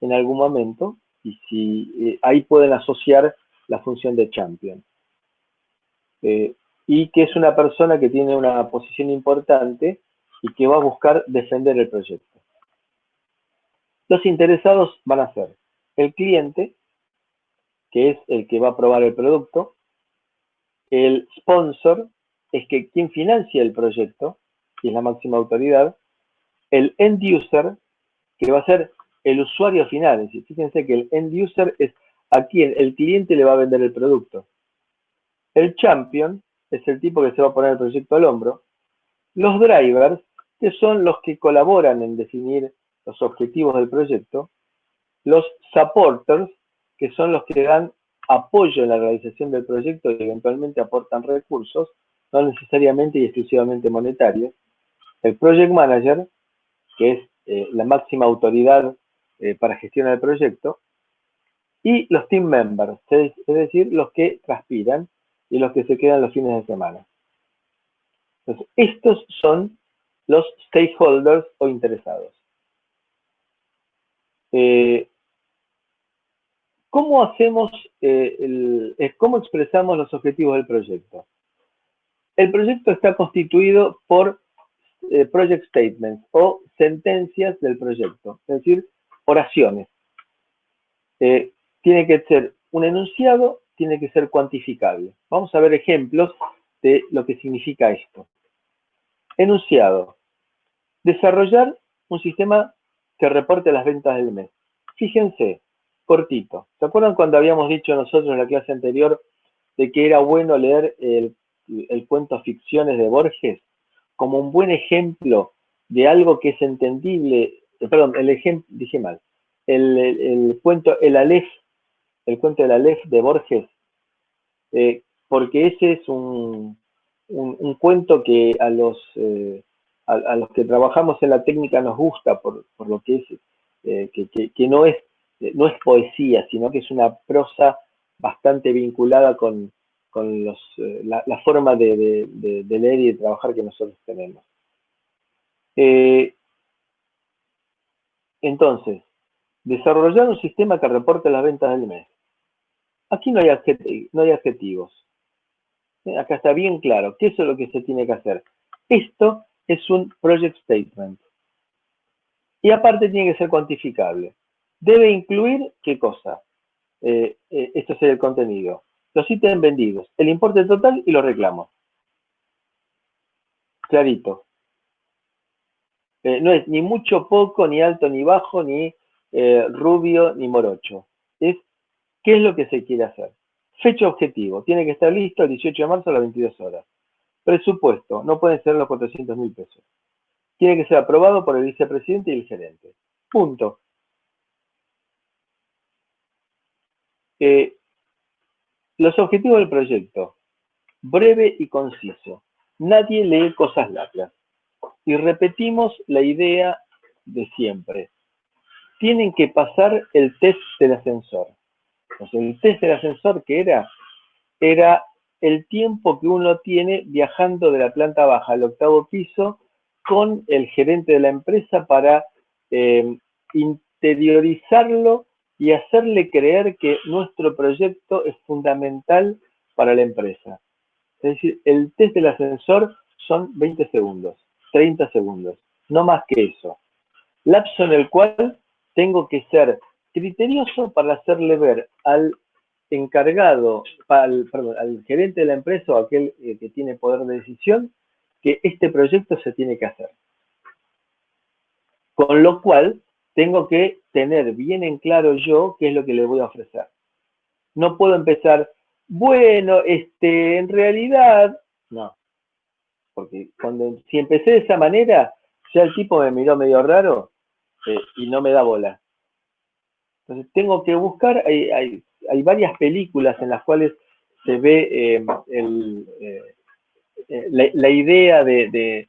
en algún momento, y si ahí pueden asociar la función de champion. Y que es una persona que tiene una posición importante y que va a buscar defender el proyecto. Los interesados van a ser el cliente, que es el que va a probar el producto; el sponsor, es que quien financia el proyecto, y es la máxima autoridad; el end user, que va a ser el usuario final. Es decir, fíjense que el end user es a quien el cliente le va a vender el producto. El champion es el tipo que se va a poner el proyecto al hombro. Los drivers, que son los que colaboran en definir los objetivos del proyecto. Los supporters, que son los que dan apoyo en la realización del proyecto y eventualmente aportan recursos, no necesariamente y exclusivamente monetarios. El project manager, que es la máxima autoridad para gestionar el proyecto. Y los team members, es decir, los que transpiran y los que se quedan los fines de semana. Entonces, estos son los stakeholders o interesados. ¿cómo hacemos, cómo expresamos los objetivos del proyecto? El proyecto está constituido por project statements o sentencias del proyecto, es decir, oraciones. Tiene que ser un enunciado, tiene que ser cuantificable. Vamos a ver ejemplos de lo que significa esto. Enunciado. Desarrollar un sistema que reporte las ventas del mes. Fíjense, cortito. ¿Se acuerdan cuando habíamos dicho nosotros en la clase anterior de que era bueno leer el cuento Ficciones de Borges como un buen ejemplo de algo que es entendible? Perdón, el ejemplo, dije mal. El cuento el cuento del Aleph de Borges, porque ese es un cuento que a los que trabajamos en la técnica nos gusta por lo que es, que no es poesía, sino que es una prosa bastante vinculada con la forma de leer y de trabajar que nosotros tenemos. Entonces, desarrollar un sistema que reporte las ventas del mes. Aquí no hay adjetivos. Acá está bien claro que eso es lo que se tiene que hacer. Esto es un project statement. Y aparte tiene que ser cuantificable. Debe incluir, ¿qué cosa? Esto es el contenido. Los ítems vendidos, el importe total y los reclamos. Clarito. No es ni mucho poco, ni alto ni bajo, ni rubio ni morocho. Es qué es lo que se quiere hacer. Fecha objetivo. Tiene que estar listo el 18 de marzo a las 22 horas. Presupuesto. No pueden ser los 400.000 pesos. Tiene que ser aprobado por el vicepresidente y el gerente. Punto. Los objetivos del proyecto. Breve y conciso. Nadie lee cosas largas. Y repetimos la idea de siempre. Tienen que pasar el test del ascensor. Entonces, el test del ascensor, ¿qué era? Era el tiempo que uno tiene viajando de la planta baja al 8º piso con el gerente de la empresa para interiorizarlo y hacerle creer que nuestro proyecto es fundamental para la empresa. Es decir, el test del ascensor son 20 segundos, 30 segundos, no más que eso. Lapso en el cual tengo que ser criterioso para hacerle ver al encargado, al gerente de la empresa o aquel que tiene poder de decisión, que este proyecto se tiene que hacer. Con lo cual, tengo que tener bien en claro yo qué es lo que le voy a ofrecer. No puedo empezar, bueno, en realidad, no. Porque si empecé de esa manera, ya el tipo me miró medio raro y no me da bola. Entonces tengo que buscar, hay varias películas en las cuales se ve la idea de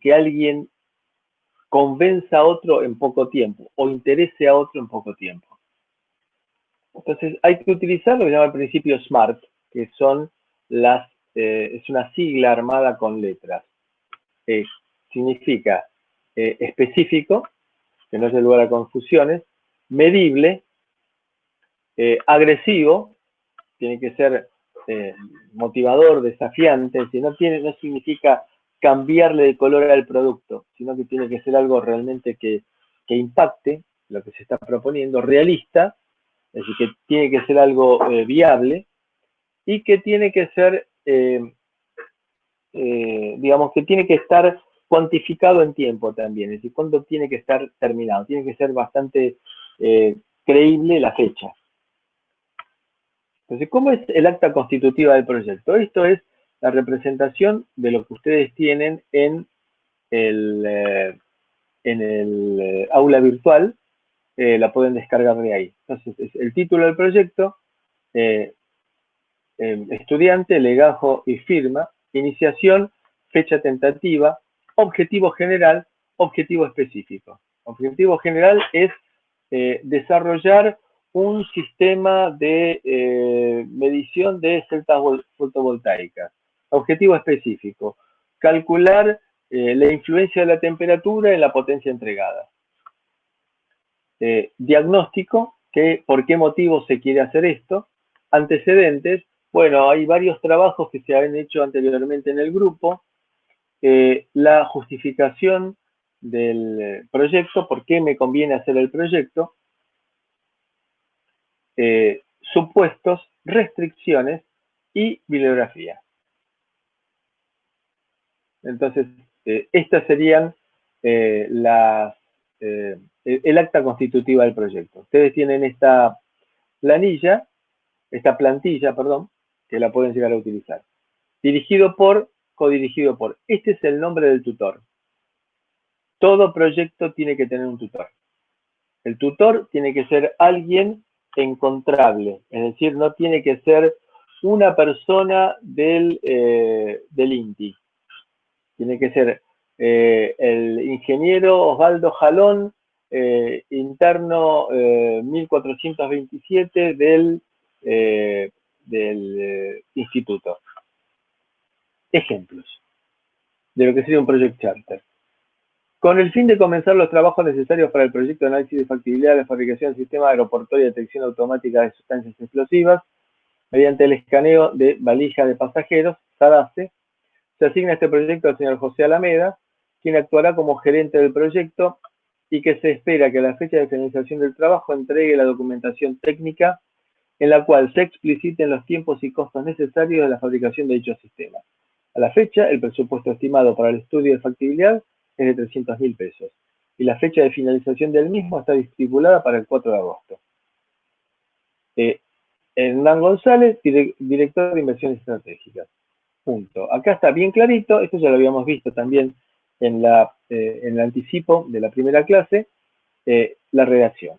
que alguien convenza a otro en poco tiempo o interese a otro en poco tiempo. Entonces hay que utilizar lo que se llama el principio SMART, que son es una sigla armada con letras. Significa específico, que no es el lugar a confusiones, medible, agresivo, tiene que ser motivador, desafiante, si no significa cambiarle de color al producto, sino que tiene que ser algo realmente que impacte lo que se está proponiendo, realista, es decir, que tiene que ser algo viable y que tiene que ser, digamos, que tiene que estar cuantificado en tiempo también, es decir, cuándo tiene que estar terminado, tiene que ser bastante creíble la fecha. Entonces, ¿cómo es el acta constitutiva del proyecto? Esto es la representación de lo que ustedes tienen en el aula virtual, la pueden descargar de ahí. Entonces, es el título del proyecto, estudiante, legajo y firma, iniciación, fecha tentativa, objetivo general, objetivo específico. Objetivo general es desarrollar un sistema de medición de celdas fotovoltaicas. Objetivo específico, calcular la influencia de la temperatura en la potencia entregada. Diagnóstico, ¿Por qué motivo se quiere hacer esto? Antecedentes. Bueno, hay varios trabajos que se han hecho anteriormente en el grupo. La justificación del proyecto, por qué me conviene hacer el proyecto, supuestos, restricciones y bibliografía. Entonces, estas serían el acta constitutiva del proyecto. Ustedes tienen esta plantilla, perdón, que la pueden llegar a utilizar. Dirigido por, codirigido por. Este es el nombre del tutor. Todo proyecto tiene que tener un tutor. El tutor tiene que ser alguien encontrable, es decir, no tiene que ser una persona del INTI. Tiene que ser el ingeniero Osvaldo Jalón, interno 1427 del instituto. Ejemplos de lo que sería un Project Charter. Con el fin de comenzar los trabajos necesarios para el proyecto de análisis de factibilidad de la fabricación del sistema aeroportuario de detección automática de sustancias explosivas, mediante el escaneo de valija de pasajeros, SADACE, se asigna este proyecto al señor José Alameda, quien actuará como gerente del proyecto y que se espera que a la fecha de finalización del trabajo entregue la documentación técnica en la cual se expliciten los tiempos y costos necesarios de la fabricación de dicho sistema. A la fecha, el presupuesto estimado para el estudio de factibilidad es de 300.000 pesos y la fecha de finalización del mismo está estipulada para el 4 de agosto. Hernán González, director de inversiones estratégicas. Punto. Acá está bien clarito, esto ya lo habíamos visto también en el anticipo de la primera clase, la redacción.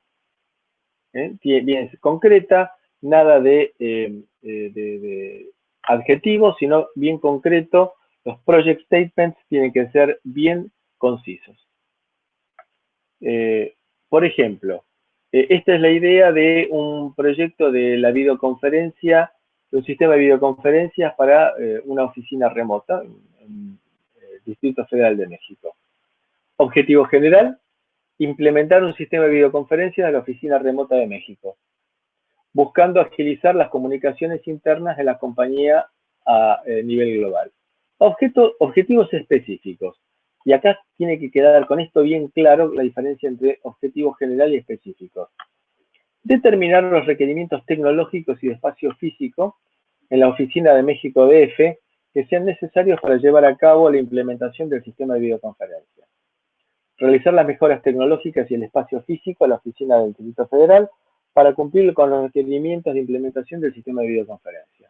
Bien concreta, nada de adjetivos, sino bien concreto. Los project statements tienen que ser bien concisos. Por ejemplo, esta es la idea de un proyecto de la videoconferencia, de un sistema de videoconferencias para una oficina remota en el Distrito Federal de México. Objetivo general, implementar un sistema de videoconferencias de la oficina remota de México, buscando agilizar las comunicaciones internas de la compañía a nivel global. Objetivos específicos. Y acá tiene que quedar con esto bien claro la diferencia entre objetivo general y específico. Determinar los requerimientos tecnológicos y de espacio físico en la oficina de México DF que sean necesarios para llevar a cabo la implementación del sistema de videoconferencia. Realizar las mejoras tecnológicas y el espacio físico a la oficina del Distrito Federal para cumplir con los requerimientos de implementación del sistema de videoconferencia.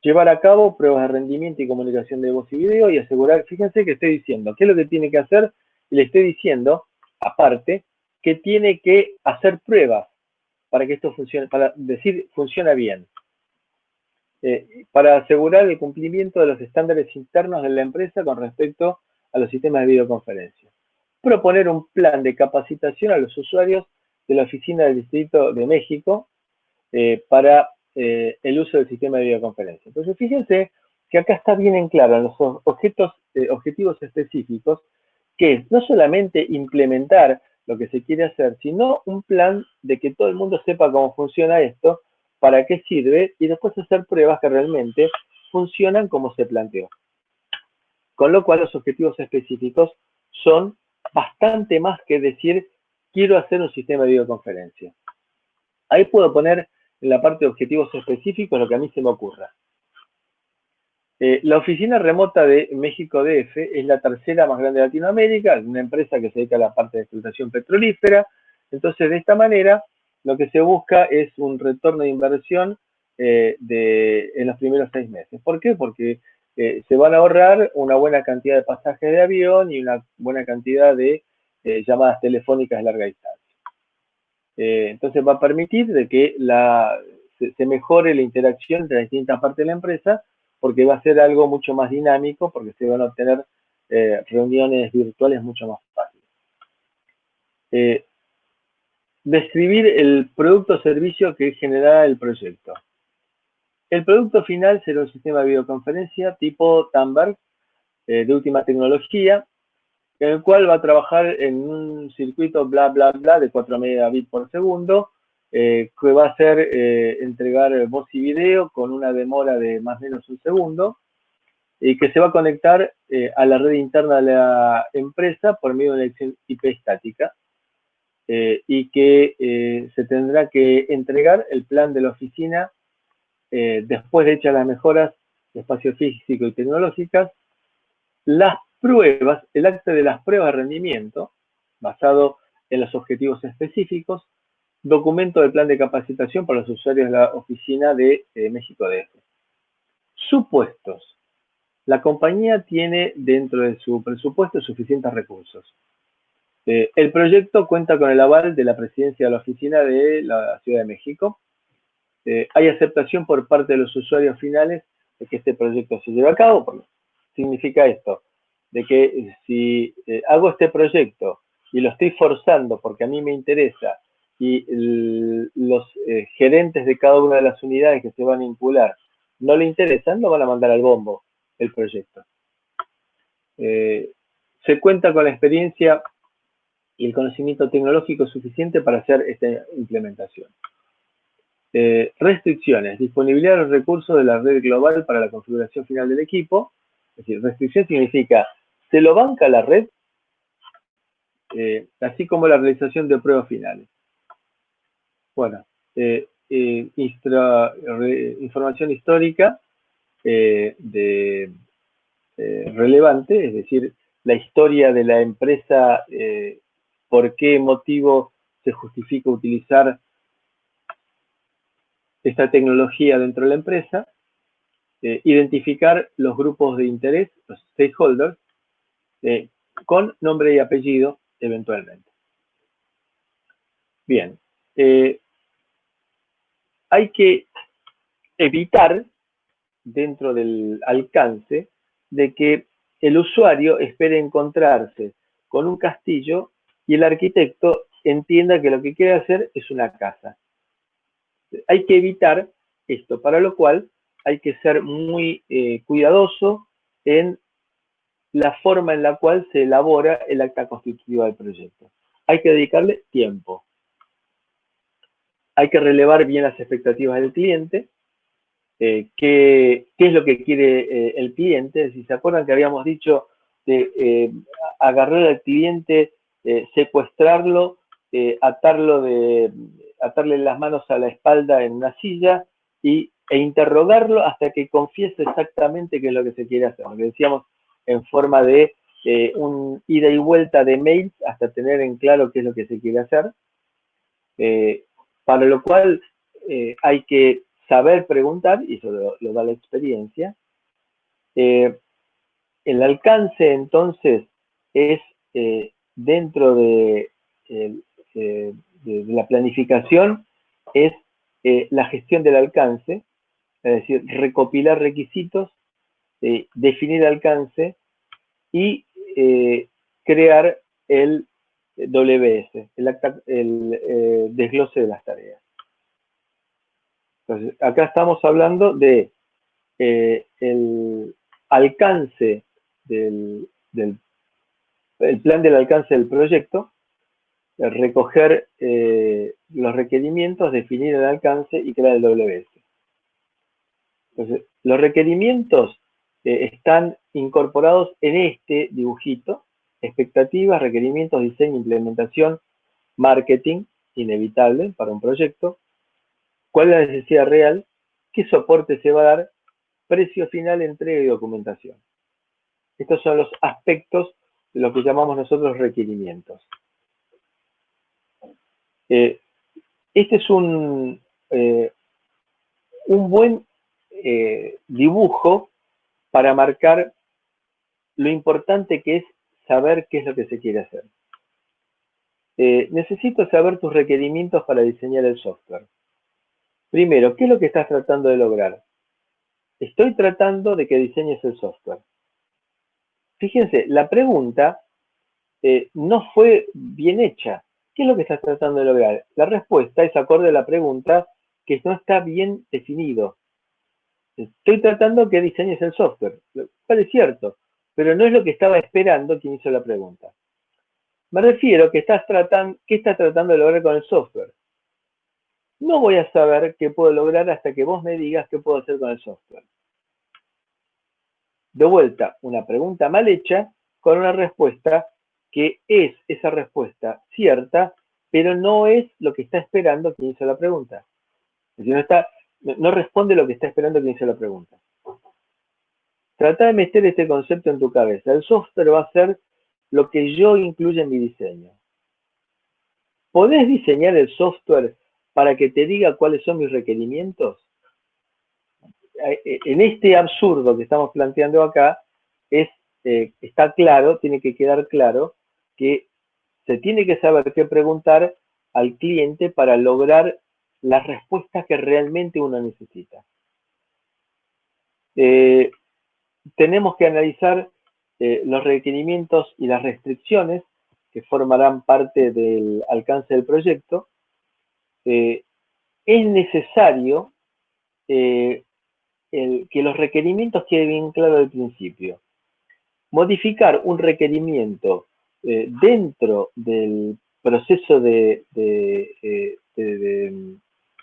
Llevar a cabo pruebas de rendimiento y comunicación de voz y video y asegurar, fíjense que estoy diciendo qué es lo que tiene que hacer y le estoy diciendo, aparte, que tiene que hacer pruebas para que esto funcione, para decir funciona bien. Para asegurar el cumplimiento de los estándares internos de la empresa con respecto a los sistemas de videoconferencia. Proponer un plan de capacitación a los usuarios de la oficina del Distrito de México para el uso del sistema de videoconferencia. Entonces, fíjense que acá está bien en claro en los objetivos específicos, que es no solamente implementar lo que se quiere hacer, sino un plan de que todo el mundo sepa cómo funciona esto, para qué sirve, y después hacer pruebas que realmente funcionan como se planteó. Con lo cual, los objetivos específicos son bastante más que decir, quiero hacer un sistema de videoconferencia. Ahí puedo poner en la parte de objetivos específicos lo que a mí se me ocurra. La oficina remota de México DF es la tercera más grande de Latinoamérica, es una empresa que se dedica a la parte de explotación petrolífera. Entonces, de esta manera, lo que se busca es un retorno de inversión en los primeros 6 meses. ¿Por qué? Porque se van a ahorrar una buena cantidad de pasajes de avión y una buena cantidad de llamadas telefónicas de larga distancia. Entonces va a permitir de que se mejore la interacción entre las distintas partes de la empresa, porque va a ser algo mucho más dinámico, porque se van a obtener reuniones virtuales mucho más fáciles. Describir el producto o servicio que generará el proyecto. El producto final será un sistema de videoconferencia tipo Tandberg de última tecnología, en el cual va a trabajar en un circuito bla bla bla de 4 megabits por segundo que va a ser entregar voz y video con una demora de más o menos un segundo, y que se va a conectar a la red interna de la empresa por medio de una dirección IP estática, y que se tendrá que entregar el plan de la oficina después de hechas las mejoras de espacio físico y tecnológicas, las pruebas, el acta de las pruebas de rendimiento, basado en los objetivos específicos, documento del plan de capacitación para los usuarios de la oficina de México DF. Supuestos. La compañía tiene dentro de su presupuesto suficientes recursos. El proyecto cuenta con el aval de la presidencia de la oficina de la Ciudad de México. Hay aceptación por parte de los usuarios finales de que este proyecto se lleve a cabo. Significa esto, de que si hago este proyecto y lo estoy forzando porque a mí me interesa y los gerentes de cada una de las unidades que se van a vincular no le interesan, lo van a mandar al bombo el proyecto. Se cuenta con la experiencia y el conocimiento tecnológico suficiente para hacer esta implementación. Restricciones. Disponibilidad de los recursos de la red global para la configuración final del equipo. Es decir, restricción significa, se lo banca la red, así como la realización de pruebas finales. Bueno, información histórica relevante, es decir, la historia de la empresa, por qué motivo se justifica utilizar esta tecnología dentro de la empresa, identificar los grupos de interés, los stakeholders, con nombre y apellido eventualmente. Bien, hay que evitar dentro del alcance de que el usuario espere encontrarse con un castillo y el arquitecto entienda que lo que quiere hacer es una casa. Hay que evitar esto, para lo cual hay que ser muy cuidadoso en la forma en la cual se elabora el acta constitutiva del proyecto. Hay que dedicarle tiempo. Hay que relevar bien las expectativas del cliente, qué es lo que quiere el cliente. Si se acuerdan que habíamos dicho de agarrar al cliente, secuestrarlo, atarle las manos a la espalda en una silla e interrogarlo hasta que confiese exactamente qué es lo que se quiere hacer. Lo que decíamos en forma de un ida y vuelta de mails hasta tener en claro qué es lo que se quiere hacer. Para lo cual hay que saber preguntar, y eso lo da la experiencia. El alcance, entonces, es dentro de la planificación, es la gestión del alcance, es decir, recopilar requisitos, definir alcance y crear el WS, el desglose de las tareas. Entonces, acá estamos hablando de el alcance el plan del alcance del proyecto, recoger los requerimientos, definir el alcance y crear el WS. Entonces, los requerimientos están incorporados en este dibujito: expectativas, requerimientos, diseño, implementación, marketing, inevitable para un proyecto, cuál es la necesidad real, qué soporte se va a dar, precio final, entrega y documentación. Estos son los aspectos de lo que llamamos nosotros requerimientos. Este es un buen dibujo para marcar lo importante que es saber qué es lo que se quiere hacer. Necesito saber tus requerimientos para diseñar el software. Primero, ¿qué es lo que estás tratando de lograr? Estoy tratando de que diseñes el software. Fíjense, la pregunta no fue bien hecha. ¿Qué es lo que estás tratando de lograr? La respuesta es acorde a la pregunta, que no está bien definido. Estoy tratando que diseñes el software. Vale, cierto, pero no es lo que estaba esperando quien hizo la pregunta. Me refiero que ¿qué estás tratando de lograr con el software? no voy a saber qué puedo lograr hasta que vos me digas qué puedo hacer con el software. De vuelta, una pregunta mal hecha con una respuesta que es esa respuesta cierta, pero no es lo que está esperando quien hizo la pregunta. Es decir, no responde lo que está esperando quien hizo la pregunta. Trata de meter este concepto en tu cabeza. El software va a ser lo que yo incluya en mi diseño. ¿Podés diseñar el software para que te diga cuáles son mis requerimientos? En este absurdo que estamos planteando acá, está claro, tiene que quedar claro que se tiene que saber qué preguntar al cliente para lograr las respuestas que realmente uno necesita. Tenemos que analizar los requerimientos y las restricciones que formarán parte del alcance del proyecto. Es necesario que los requerimientos queden bien claros al principio. Modificar un requerimiento dentro del proceso de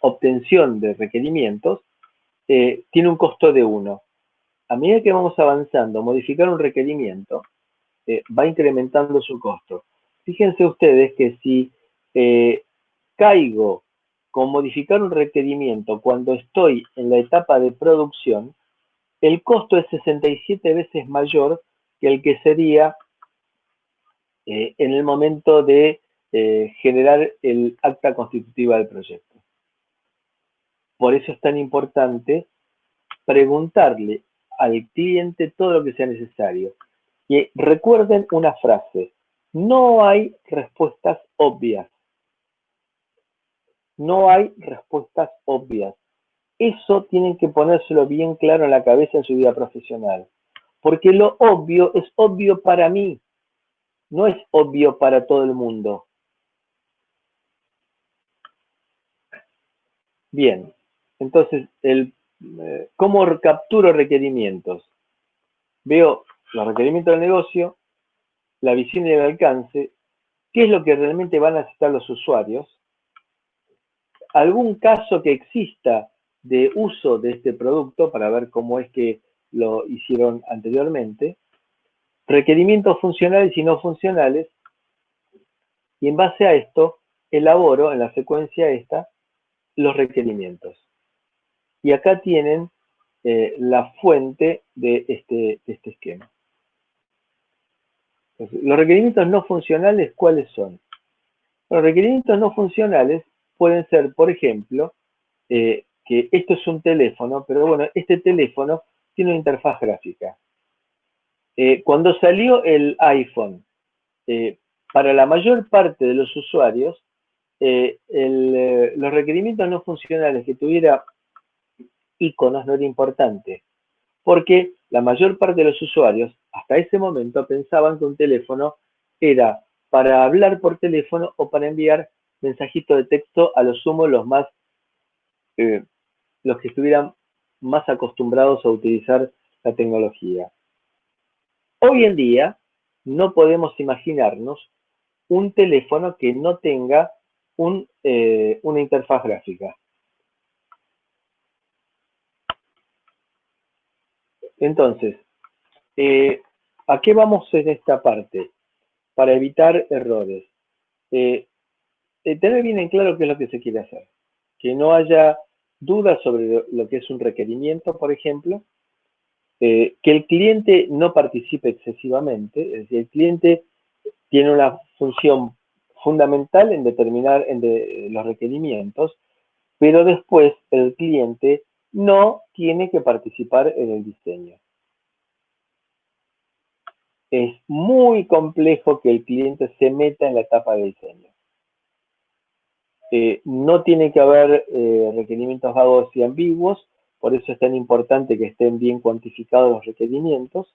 obtención de requerimientos tiene un costo de 1. A medida que vamos avanzando, modificar un requerimiento va incrementando su costo. Fíjense ustedes que si caigo con modificar un requerimiento cuando estoy en la etapa de producción, el costo es 67 veces mayor que el que sería en el momento de generar el acta constitutiva del proyecto. Por eso es tan importante preguntarle al cliente todo lo que sea necesario. Y recuerden una frase: no hay respuestas obvias. No hay respuestas obvias. Eso tienen que ponérselo bien claro en la cabeza en su vida profesional. Porque lo obvio es obvio para mí, no es obvio para todo el mundo. Bien, entonces, ¿cómo capturo requerimientos? Veo los requerimientos del negocio, la visión y el alcance, qué es lo que realmente van a necesitar los usuarios, algún caso que exista de uso de este producto para ver cómo es que lo hicieron anteriormente, requerimientos funcionales y no funcionales, y en base a esto elaboro en la secuencia esta los requerimientos. Y acá tienen la fuente de este esquema. Entonces, los requerimientos no funcionales, ¿cuáles son? Los requerimientos no funcionales pueden ser, por ejemplo, que esto es un teléfono, pero bueno, este teléfono tiene una interfaz gráfica. Cuando salió el iPhone, para la mayor parte de los usuarios, los requerimientos no funcionales que tuviera iconos no era importante, porque la mayor parte de los usuarios hasta ese momento pensaban que un teléfono era para hablar por teléfono o para enviar mensajitos de texto, a lo sumo los que estuvieran más acostumbrados a utilizar la tecnología. Hoy en día no podemos imaginarnos un teléfono que no tenga una interfaz gráfica. Entonces, ¿a qué vamos en esta parte? Para evitar errores. Tener bien en claro qué es lo que se quiere hacer. Que no haya dudas sobre lo que es un requerimiento, por ejemplo. Que el cliente no participe excesivamente. Es decir, el cliente tiene una función fundamental en determinar los requerimientos, pero después el cliente no tiene que participar en el diseño. Es muy complejo que el cliente se meta en la etapa de diseño. No tiene que haber requerimientos vagos y ambiguos, por eso es tan importante que estén bien cuantificados los requerimientos.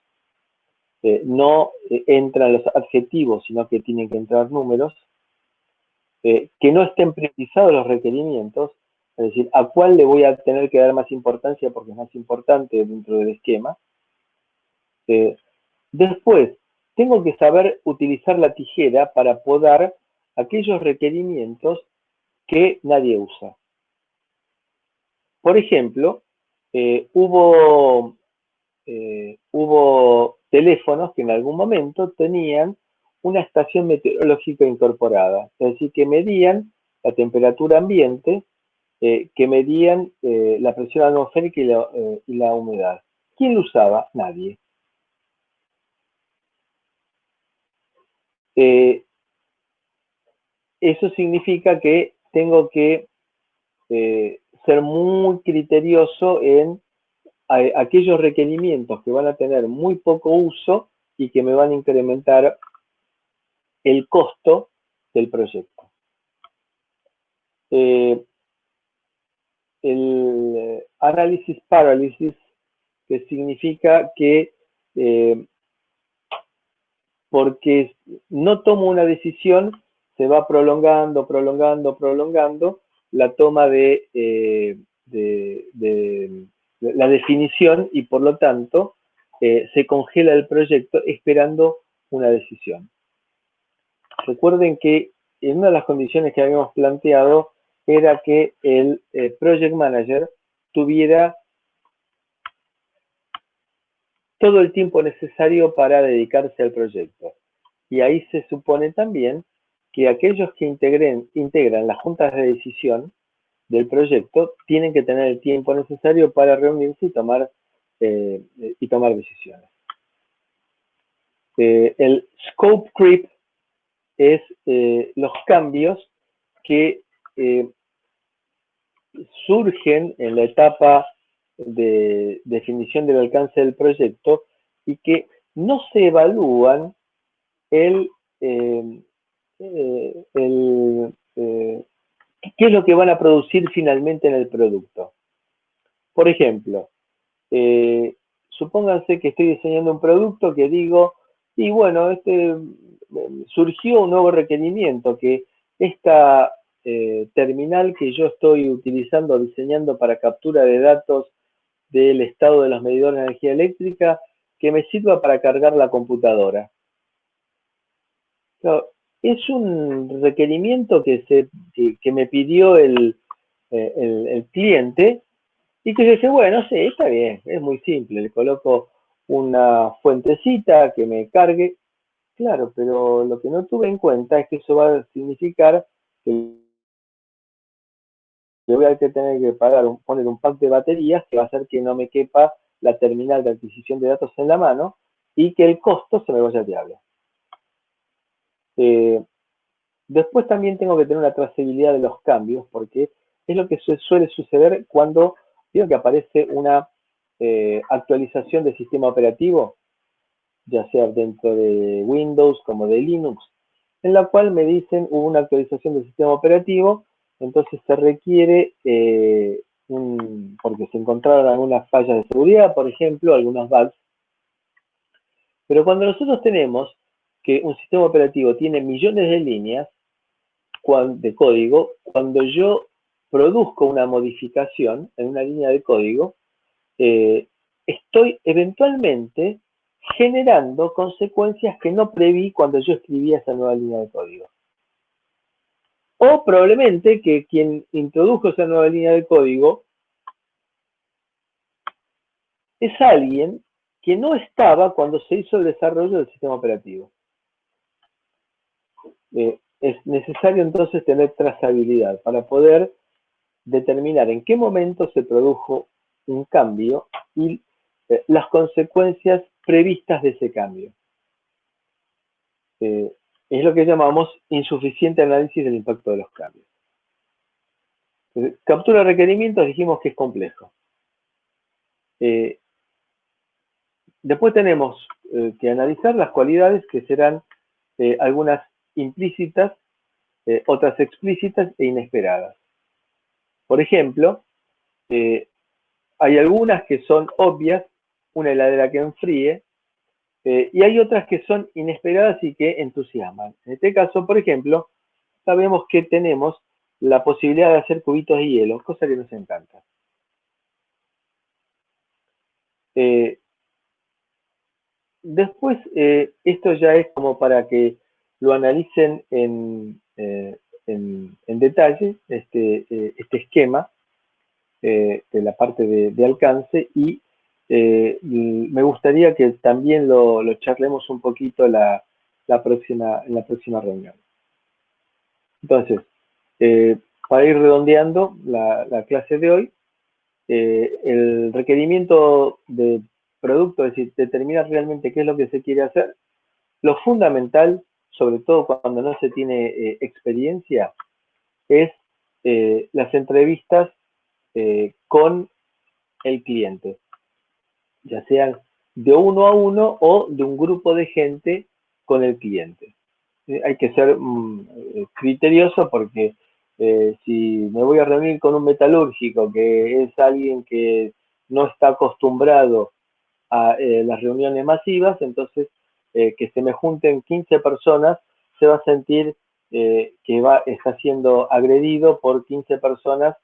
No entran los adjetivos, sino que tienen que entrar números. Que no estén priorizados los requerimientos, es decir, a cuál le voy a tener que dar más importancia porque es más importante dentro del esquema. Después, tengo que saber utilizar la tijera para podar aquellos requerimientos que nadie usa. por ejemplo, hubo teléfonos que en algún momento tenían una estación meteorológica incorporada, es decir, que medían la temperatura ambiente, que medían la presión atmosférica y la humedad. ¿Quién lo usaba? Nadie. Eso significa que tengo que ser muy criterioso en aquellos requerimientos que van a tener muy poco uso y que me van a incrementar el costo del proyecto. El análisis parálisis, que significa que porque no tomo una decisión, se va prolongando la toma de la definición y por lo tanto se congela el proyecto esperando una decisión. Recuerden que en una de las condiciones que habíamos planteado era que el Project Manager tuviera todo el tiempo necesario para dedicarse al proyecto. Y ahí se supone también que aquellos que integran las juntas de decisión del proyecto tienen que tener el tiempo necesario para reunirse y tomar decisiones. El scope creep es los cambios que surgen en la etapa de definición del alcance del proyecto y que no se evalúan qué es lo que van a producir finalmente en el producto. Por ejemplo, supónganse que estoy diseñando un producto que digo, y bueno, surgió un nuevo requerimiento, que esta terminal que yo estoy utilizando, diseñando para captura de datos del estado de los medidores de energía eléctrica, que me sirva para cargar la computadora. Claro, es un requerimiento que me pidió el cliente y que yo dije, bueno, sí, está bien, es muy simple, le coloco una fuentecita que me cargue. Claro, pero lo que no tuve en cuenta es que eso va a significar que yo voy a tener que poner un pack de baterías que va a hacer que no me quepa la terminal de adquisición de datos en la mano y que el costo se me vaya al diablo. Después también tengo que tener una trazabilidad de los cambios, porque es lo que suele suceder cuando digo que aparece una actualización del sistema operativo, ya sea dentro de Windows como de Linux, en la cual me dicen hubo una actualización del sistema operativo, entonces se requiere, porque se encontraron algunas fallas de seguridad, por ejemplo, algunos bugs. Pero cuando nosotros tenemos que un sistema operativo tiene millones de líneas de código, cuando yo produzco una modificación en una línea de código, estoy eventualmente generando consecuencias que no preví cuando yo escribía esa nueva línea de código. O probablemente que quien introdujo esa nueva línea de código es alguien que no estaba cuando se hizo el desarrollo del sistema operativo. Es necesario entonces tener trazabilidad para poder determinar en qué momento se produjo un cambio y las consecuencias previstas de ese cambio. Es lo que llamamos insuficiente análisis del impacto de los cambios. Captura de requerimientos dijimos que es complejo. Después tenemos que analizar las cualidades que serán algunas implícitas, otras explícitas e inesperadas. Por ejemplo, hay algunas que son obvias, una heladera que enfríe, y hay otras que son inesperadas y que entusiasman. En este caso, por ejemplo, sabemos que tenemos la posibilidad de hacer cubitos de hielo, cosa que nos encanta. Después, esto ya es como para que lo analicen en detalle, este esquema. de la parte de alcance, y me gustaría que también lo charlemos un poquito en la próxima reunión. Entonces, para ir redondeando la clase de hoy, el requerimiento de producto, es decir, determinar realmente qué es lo que se quiere hacer. Lo fundamental, sobre todo cuando no se tiene experiencia, es las entrevistas con el cliente, ya sean de uno a uno o de un grupo de gente con el cliente. Hay que ser criterioso, porque si me voy a reunir con un metalúrgico que es alguien que no está acostumbrado a las reuniones masivas, entonces que se me junten 15 personas, se va a sentir que está siendo agredido por 15 personas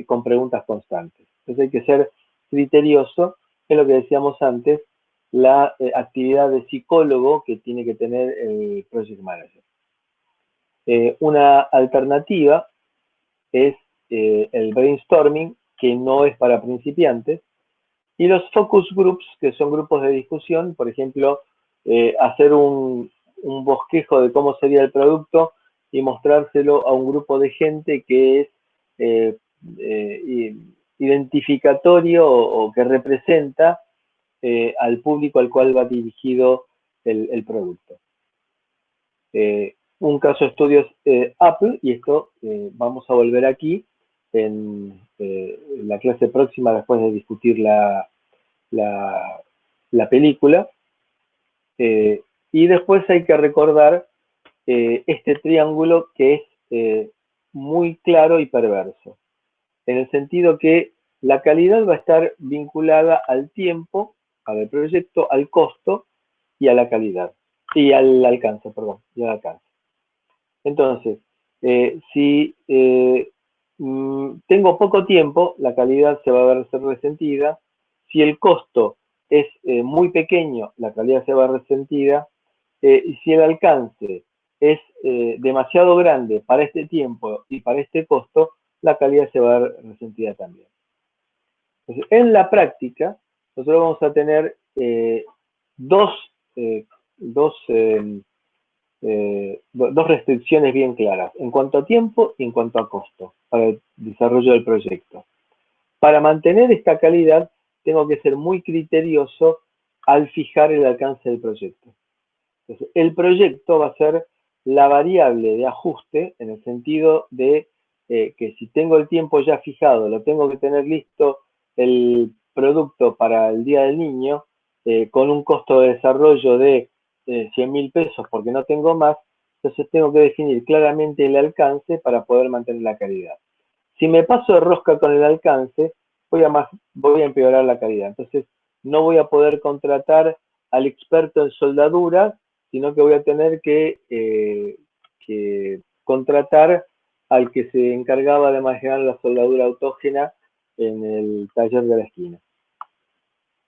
con preguntas constantes. Entonces hay que ser criterioso en lo que decíamos antes, la actividad de psicólogo que tiene que tener el Project Manager. Una alternativa es el brainstorming, que no es para principiantes, y los focus groups, que son grupos de discusión. Por ejemplo, hacer un bosquejo de cómo sería el producto y mostrárselo a un grupo de gente que es identificatorio o que representa al público al cual va dirigido el producto. Un caso de estudio es Apple, y esto vamos a volver aquí en la clase próxima, después de discutir la película. Y después hay que recordar este triángulo, que es muy claro y perverso, en el sentido que la calidad va a estar vinculada al tiempo, al proyecto, al costo y a la calidad, y al alcance, perdón, y al alcance. Entonces, si tengo poco tiempo, la calidad se va a ver resentida. Si el costo es muy pequeño, la calidad se va a ver resentida. Y si el alcance es demasiado grande para este tiempo y para este costo, la calidad se va a ver resentida también. Entonces, en la práctica, nosotros vamos a tener dos restricciones bien claras en cuanto a tiempo y en cuanto a costo para el desarrollo del proyecto. Para mantener esta calidad, tengo que ser muy criterioso al fijar el alcance del proyecto. Entonces, el proyecto va a ser la variable de ajuste, en el sentido de que si tengo el tiempo ya fijado, lo tengo que tener listo el producto para el Día del Niño, con un costo de desarrollo de 100.000 pesos, porque no tengo más. Entonces tengo que definir claramente el alcance para poder mantener la calidad. Si me paso de rosca con el alcance, voy a empeorar la calidad. Entonces no voy a poder contratar al experto en soldadura, sino que voy a tener que contratar al que se encargaba de manejar la soldadura autógena en el taller de la esquina.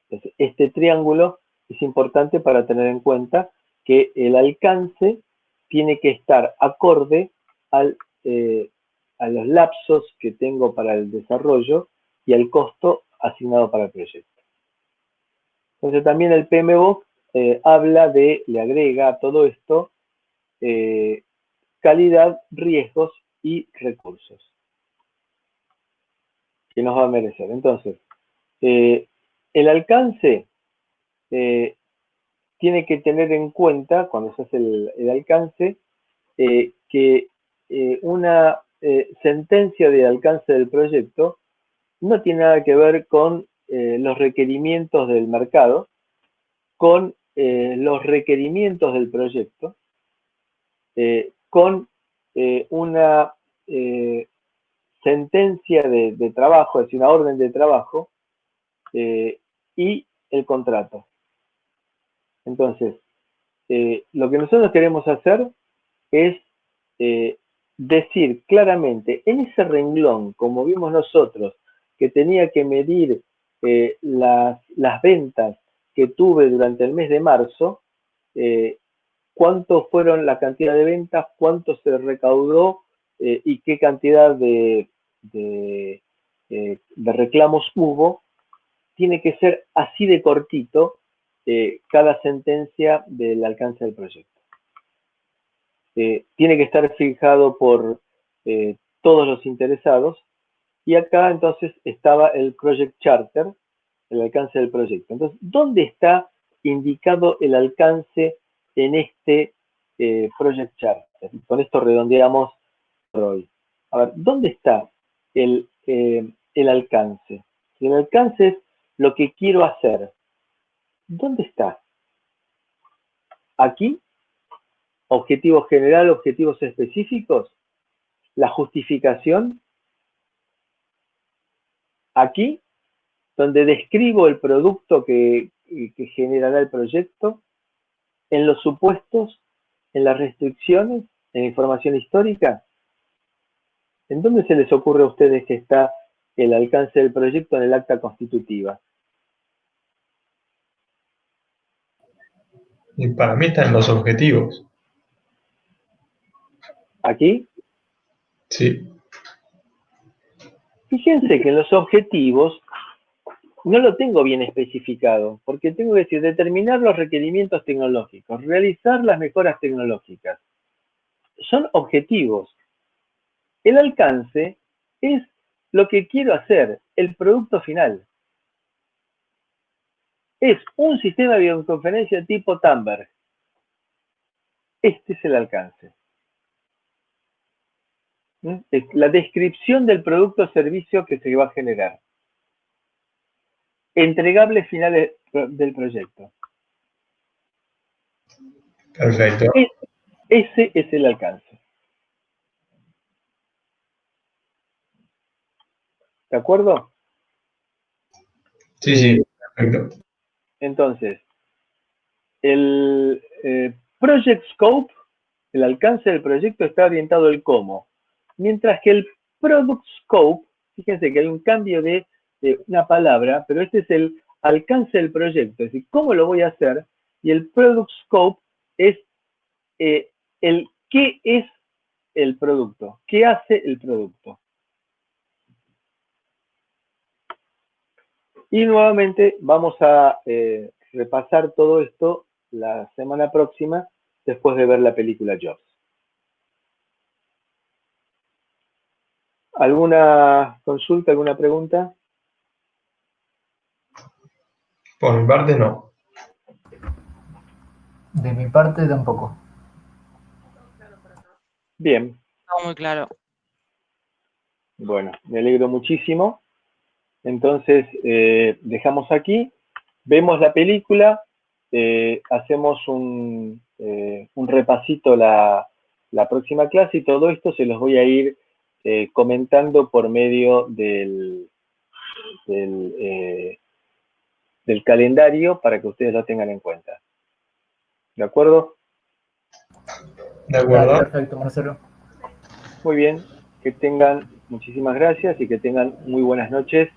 Entonces, este triángulo es importante para tener en cuenta, que el alcance tiene que estar acorde a los lapsos que tengo para el desarrollo y al costo asignado para el proyecto. Entonces también el PMBOK le agrega a todo esto calidad, riesgos y recursos que nos va a merecer. Entonces, el alcance tiene que tener en cuenta, cuando se hace el alcance, que una sentencia de alcance del proyecto no tiene nada que ver con los requerimientos del mercado, con los requerimientos del proyecto, con una sentencia de trabajo, es decir, una orden de trabajo, y el contrato. Entonces, lo que nosotros queremos hacer es decir claramente en ese renglón, como vimos nosotros, que tenía que medir las ventas que tuve durante el mes de marzo, cuánto fueron la cantidad de ventas, cuánto se recaudó y qué cantidad de de reclamos hubo, tiene que ser así de cortito cada sentencia del alcance del proyecto. Tiene que estar fijado por todos los interesados, y acá entonces estaba el Project Charter, el alcance del proyecto. Entonces, ¿dónde está indicado el alcance en este Project Charter? Con esto redondeamos por hoy. A ver, ¿dónde está el alcance? Si el alcance es lo que quiero hacer, ¿dónde está? Aquí, objetivo general, objetivos específicos, la justificación. Aquí, donde describo el producto que generará el proyecto, en los supuestos, en las restricciones, en la información histórica. ¿En dónde se les ocurre a ustedes que está el alcance del proyecto en el acta constitutiva? Y para mí están los objetivos. ¿Aquí? Sí. Fíjense que en los objetivos no lo tengo bien especificado, porque tengo que decir, determinar los requerimientos tecnológicos, realizar las mejoras tecnológicas. Son objetivos. El alcance es lo que quiero hacer, el producto final. Es un sistema de videoconferencia tipo Tandberg. Este es el alcance. Es la descripción del producto o servicio que se va a generar. Entregables finales del proyecto. Perfecto. Ese es el alcance. ¿De acuerdo? Sí, sí, perfecto. Entonces, el Project Scope, el alcance del proyecto, está orientado al cómo. Mientras que el Product Scope, fíjense que hay un cambio de una palabra, pero este es el alcance del proyecto, es decir, cómo lo voy a hacer, y el Product Scope es el qué es el producto, qué hace el producto. Y nuevamente vamos a repasar todo esto la semana próxima, después de ver la película Jobs. ¿Alguna consulta, alguna pregunta? Por mi parte, no. De mi parte tampoco. Bien. Todo muy claro. Bueno, me alegro muchísimo. Entonces, dejamos aquí, vemos la película, hacemos un repasito la próxima clase, y todo esto se los voy a ir comentando por medio del calendario para que ustedes lo tengan en cuenta. ¿De acuerdo? De Dale, acuerdo. perfecto, Marcelo. Muy bien, que tengan muchísimas gracias y que tengan muy buenas noches.